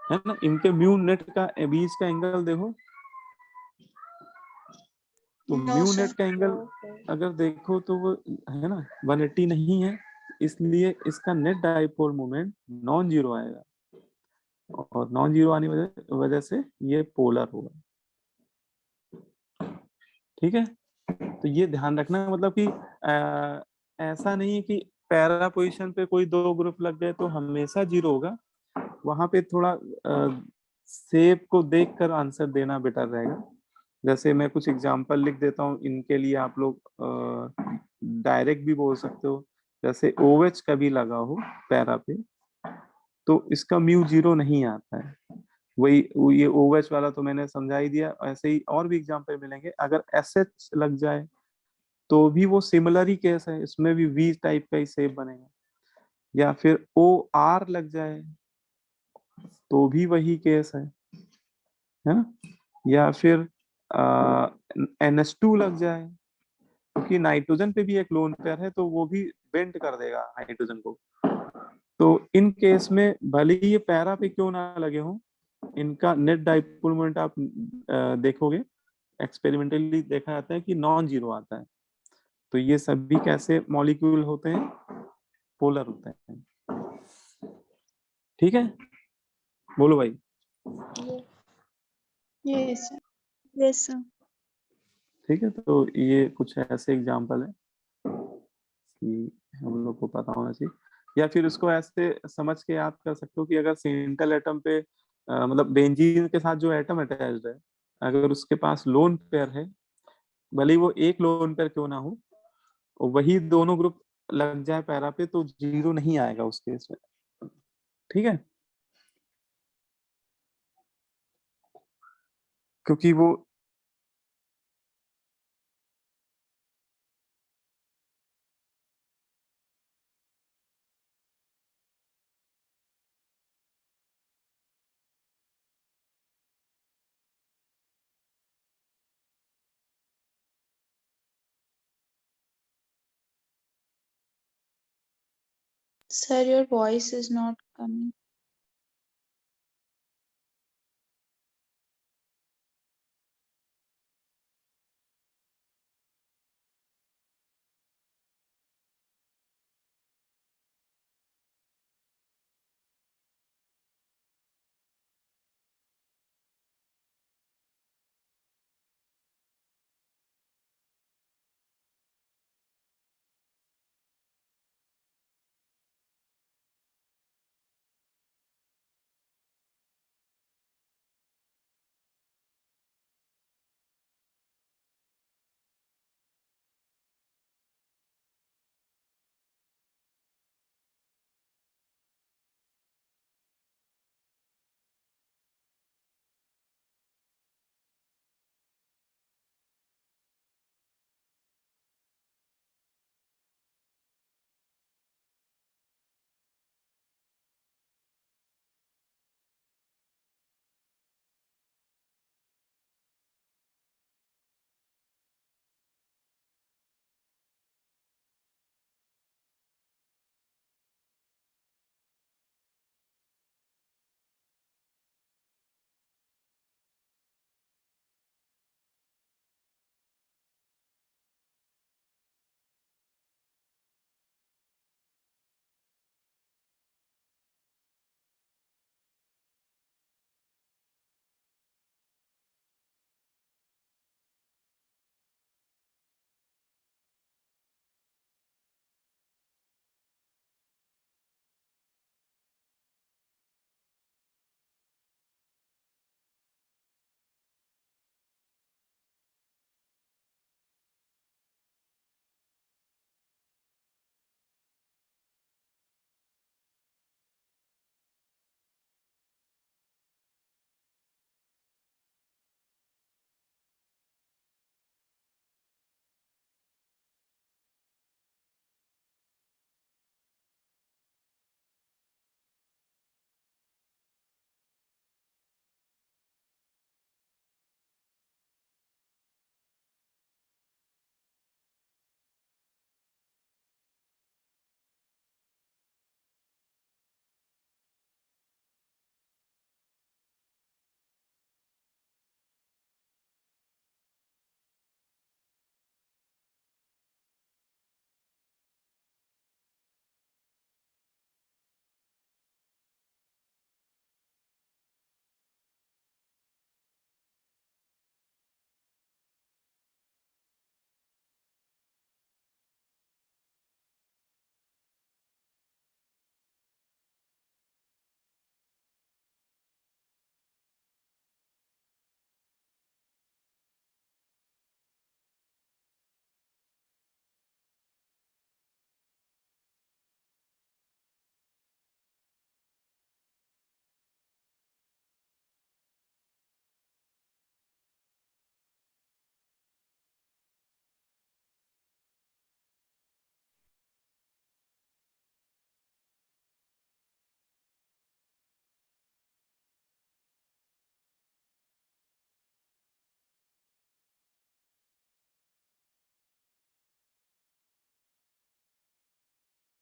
है ना? इनके म्यू नेट का बीच का एंगल देखो, तो नो म्यू सर। नेट का एंगल अगर देखो तो वो है ना 180 नहीं है, इसलिए इसका net dipole moment non zero आएगा और नॉन जीरो आने वजह से ये पोलर होगा। ठीक है, तो ये ध्यान रखना, मतलब कि ऐसा नहीं है कि पैरा पोजीशन पे कोई दो ग्रुप लग गए तो हमेशा जीरो होगा। वहां पे थोड़ा शेप को देखकर आंसर देना बेटर रहेगा। जैसे मैं कुछ एग्जांपल लिख देता हूँ इनके लिए, आप लोग डायरेक्ट भी बोल सकते हो। जैसे OH कभी लगा हो पैरा पे तो इसका म्यू जीरो नहीं आता है। वही ये OH वाला तो मैंने समझा ही दिया। ऐसे ही और भी एग्जांपल मिलेंगे। अगर SH लग जाए तो भी वो सिमिलर ही केस है, इसमें भी V टाइप का ही शेप बनेगा। या फिर OR लग जाए तो भी वही केस है ना। या फिर NH2 लग जाए, क्योंकि नाइट्रोजन पे भी एक लोन पेयर है तो वो भी बेंड कर देगा हाइड्रोजन को। तो इन केस में भले ही ये पैरा पे क्यों ना लगे हों, इनका नेट डाइपोल मोमेंट आप देखोगे एक्सपेरिमेंटली देखा जाता है कि नॉन जीरो आता है। तो ये सभी कैसे मॉलिक्यूल होते हैं, पोलर होते हैं। ठीक है, बोलो भाई। Yes, sir. Yes, sir. ठीक है, तो ये कुछ ऐसे एग्जांपल है कि हम लोग को पता होना चाहिए। या फिर इसको ऐसे समझ के याद कर सकते हो कि अगर सिंगल एटम पे मतलब बेंजीन के साथ जो एटम अटैच्ड है, अगर उसके पास लोन पेयर है, भले ही वो एक लोन पेयर क्यों ना हो, वही दोनों ग्रुप लग जाए पैरा पे तो जीरो नहीं आएगा उस केस में। ठीक है, क्योंकि वो Sir, your voice is not coming.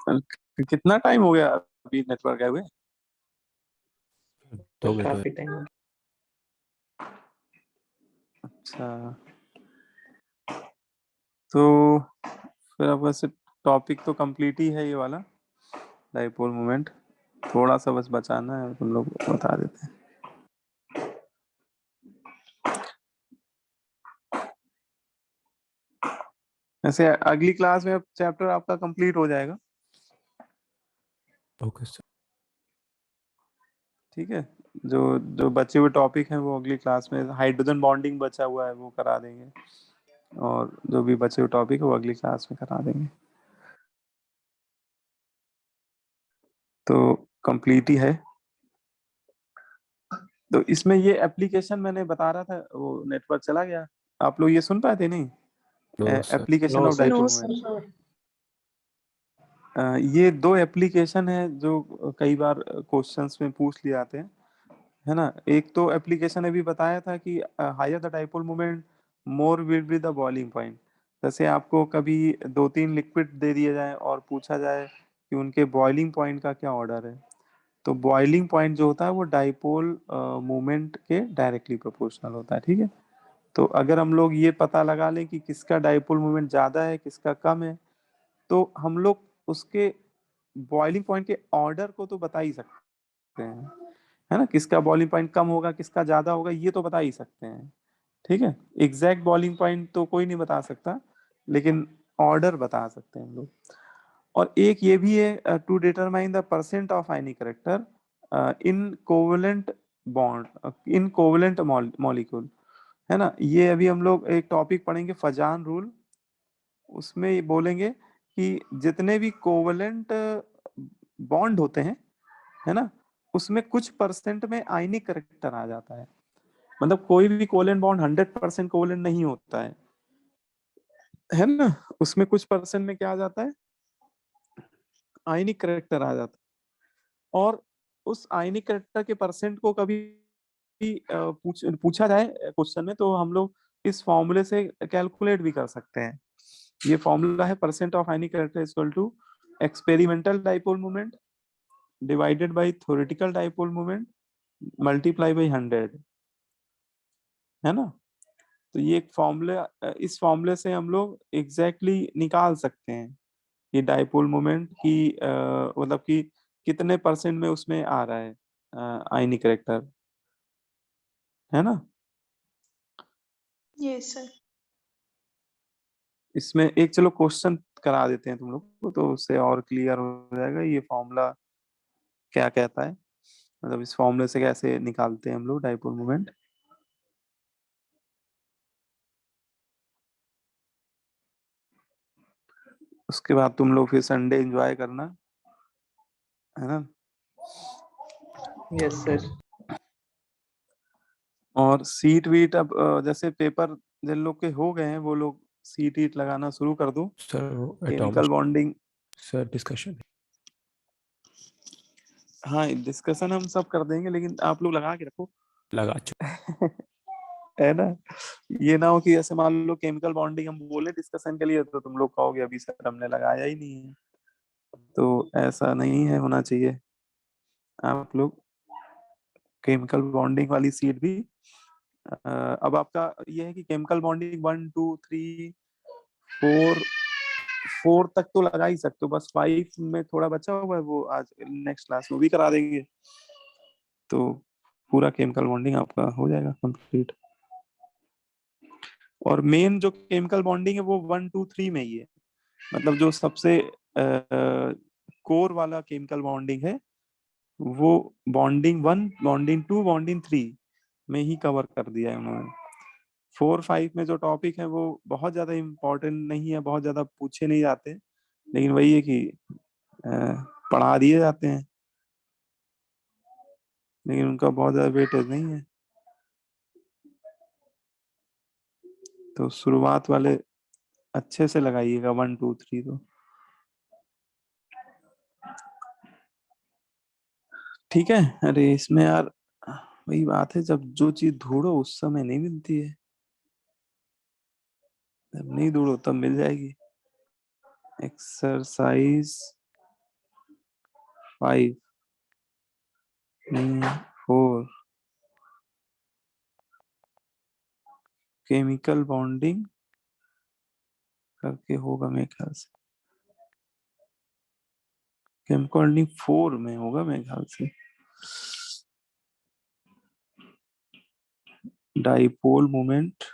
कितना टाइम हो गया अभी नेटवर्क है हुए? तो सर काफी टाइम हो अच्छा, तो फिर अब वैसे टॉपिक तो कंप्लीट ही है ये वाला डाइपोल मोमेंट, थोड़ा सा बस बचाना है, तुम लोग बता देते हैं। वैसे अगली क्लास में चैप्टर आपका कंप्लीट हो जाएगा, ओके सर। ठीक है। जो जो बचे हुए टॉपिक हैं वो अगली क्लास में, हाइड्रोजन बॉन्डिंग बचा हुआ है वो करा देंगे, और जो भी बचे हुए टॉपिक है वो अगली क्लास में करा देंगे। तो कंप्लीट ही है। तो इसमें ये एप्लीकेशन मैंने बता रहा था, वो नेटवर्क चला गया, आप लोग ये सुन पाए थे नहीं? No sir. Application No, of sir. Dipole No, moment. sir. ये दो एप्लीकेशन है जो कई बार क्वेश्चंस में पूछ लिए जाते हैं, है ना। एक तो एप्लीकेशन अभी बताया था कि higher the dipole moment more will be the boiling point. जैसे आपको कभी 2-3 लिक्विड दे दिए जाए और पूछा जाए कि उनके बॉइलिंग पॉइंट का क्या ऑर्डर है, तो बॉइलिंग पॉइंट जो होता है वो डाइपोल मोमेंट के डायरेक्टली प्रोपोर्शनल होता है, ठीक है। तो अगर हम लोग ये पता लगा लें कि किसका डाइपोल मोमेंट ज्यादा है किसका कम है, तो हम लोग उसके बॉइलिंग पॉइंट के ऑर्डर को तो बता ही सकते हैं, है ना। किसका बॉइलिंग पॉइंट कम होगा किसका ज्यादा होगा ये तो बता ही सकते हैं, ठीक है। एग्जैक्ट बॉइलिंग पॉइंट तो कोई नहीं बता सकता, लेकिन ऑर्डर बता सकते हैं हम लोग। और एक ये भी है, to determine the percent of ionic character in covalent bond in covalent molecule, है ना। ये अभी हम लोग एक टॉपिक पढ़ेंगे फजान रूल, उसमें ये बोलेंगे कि जितने भी कोवेलेंट बॉन्ड होते हैं, है ना, उसमें कुछ परसेंट में आयनिक करेक्टर आ जाता है। मतलब कोई भी कोवेलेंट बॉन्ड 100% कोवेलेंट नहीं होता है ना। उसमें कुछ परसेंट में क्या आ जाता है, आयनिक करेक्टर आ जाता है। और उस आयनिक करेक्टर के परसेंट को कभी पूछा जाए क्वेश्चन में, तो हम लोग इस फॉर्मूले से कैलकुलेट भी कर सकते हैं। ये फॉर्मूला है percent of ionic character equal to experimental dipole moment divided by theoretical dipole moment multiply by 100, है ना। तो ये एक फॉर्मूला, इस फॉर्मूले से हम लोग एग्जैक्टली निकाल सकते हैं कि डाइपोल मोमेंट की मतलब कि कितने परसेंट में उसमें आ रहा है आयनिक करेक्टर, है ना। Yes, sir. इसमें एक चलो क्वेश्चन करा देते हैं तुम लोग को, तो उससे और क्लियर हो जाएगा ये फॉर्मूला क्या कहता है, मतलब इस फॉर्मूले से कैसे निकालते हैं हम लोग डाइपोल मोमेंट। उसके बाद तुम लोग फिर संडे एंजॉय करना, है ना। Yes, sir. और सीट वीट अब जैसे पेपर जिन लोग के हो गए हैं वो लोग सीट वीट लगाना शुरू कर दो। सर वो chemical atomic bonding, sir discussion हाँ डिस्कशन हम सब कर देंगे, लेकिन आप लोग लगा के रखो लगा चुका। है ना। ये ना हो कि ऐसे मान लो केमिकल बॉन्डिंग हम बोले डिस्कशन के लिए, तो तुम लोग कहोगे अभी सर हमने लगाया ही नहीं है, तो ऐसा नहीं है होना चाहिए। आप लोग केमिकल बॉन्डिंग वाली सीट भी अब आपका ये है कि केमिकल बॉन्डिंग 1 2 3 4 4 तक तो लगा ही सकते हो, बस 5 में थोड़ा बचा हुआ है, वो आज नेक्स्ट क्लास में भी करा देंगे, तो पूरा केमिकल बॉन्डिंग आपका हो जाएगा कंप्लीट। और मेन जो केमिकल बॉन्डिंग है वो 1 2 3 में ही है, मतलब जो सबसे कोर वाला केमिकल बॉन्डिंग है वो बॉन्डिंग 1 बॉन्डिंग 2 बॉन्डिंग 3 में ही कवर कर दिया है उन्होंने। 4 5 में जो टॉपिक है वो बहुत ज्यादा इम्पोर्टेंट नहीं है, बहुत ज्यादा पूछे नहीं जाते, लेकिन वही है कि अ, पढ़ा दिए जाते हैं, लेकिन उनका बहुत ज्यादा वेटेज नहीं है। तो शुरुआत वाले अच्छे से लगाइएगा 1 2 3 तो ठीक है। अरे इसमें यार वही बात है, जब जो चीज ढूंढो उस समय नहीं मिलती है, जब नहीं ढूंढो तब मिल जाएगी। एक्सरसाइज 5 4 केमिकल बॉन्डिंग करके होगा मेरे ख्याल से, केमिकल बॉन्डिंग 4 में होगा मेरे ख्याल से। डाइपोल मोमेंट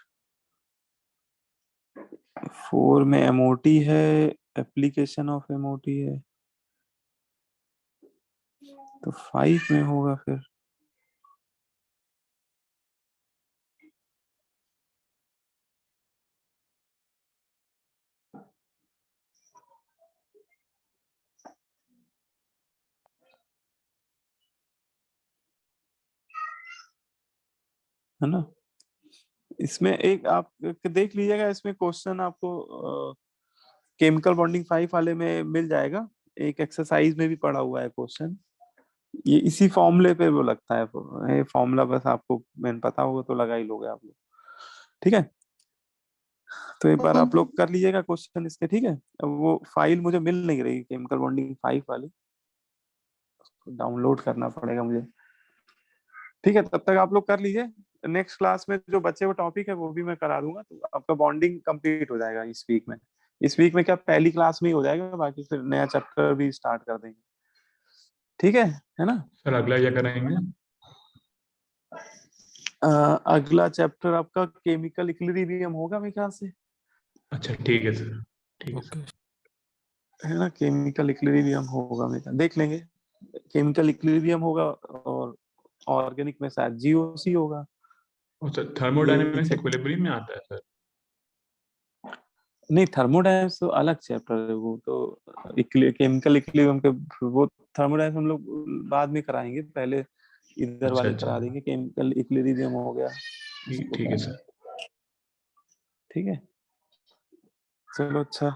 4 में एमओटी है, एप्लीकेशन ऑफ एमओटी है, तो 5 में होगा फिर। है ना, इसमें एक आप देख लीजिएगा, इसमें क्वेश्चन आपको केमिकल बॉन्डिंग 5 वाले में मिल जाएगा, एक एक्सरसाइज में भी पड़ा हुआ है क्वेश्चन, ये इसी फॉर्मूले पे वो लगता है, फॉर्मूला बस आपको मैंने पता होगा तो लगा ही लोगे आप लोग, ठीक है। तो एक बार आप लोग कर लीजिएगा क्वेश्चन इसके, ठीक है। अब वो फाइल मुझे मिल नहीं रही केमिकल बॉन्डिंग 5 वाली, डाउनलोड करना पड़ेगा मुझे, ठीक है। तब तक आप लोग कर लीजिए, नेक्स्ट क्लास में जो बचे हुए टॉपिक है वो भी मैं करा दूंगा, तो आपका बॉन्डिंग कंप्लीट हो जाएगा इस वीक में। इस वीक में क्या पहली क्लास में ही हो जाएगा, बाकी फिर नया चैप्टर भी स्टार्ट कर देंगे, ठीक है ना। सर अगला क्या कराएंगे? अगला चैप्टर आपका केमिकल इक्विलिब्रियम होगा मेरे ख्याल से, अच्छा ठीक है सर, ठीक है सर। ओके है ना, केमिकल इक्विलिब्रियम होगा मेरे ख्याल, देख लेंगे। केमिकल इक्विलिब्रियम होगा, और ऑर्गेनिक में शायद जीओसी होगा। और सर ये थर्मोडायनेमिक्स check- इक्विलिब्रियम में आता है सर? नहीं, थर्मोडायनेमिक्स तो अलग चैप्टर है, वो तो केमिकल इक्विलिब्रियम के, वो थर्मोडायनेमिक्स हम लोग बाद में कराएंगे, पहले इधर अच्छा वाले अच्छा, करा देंगे। केमिकल इक्विलिब्रियम हो गया, ठीक है सर। ठीक है, चलो अच्छा,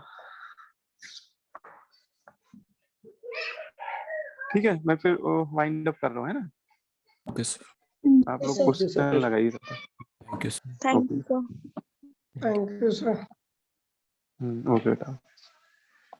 ठीक है। मैं फिर वाइंड अप कर रहा हूँ, है ना। ओके सर, आप लोग Sir, क्वेश्चन लगाइए। Thank you sir. thank you, sir. Thank you, sir. Okay बेटा।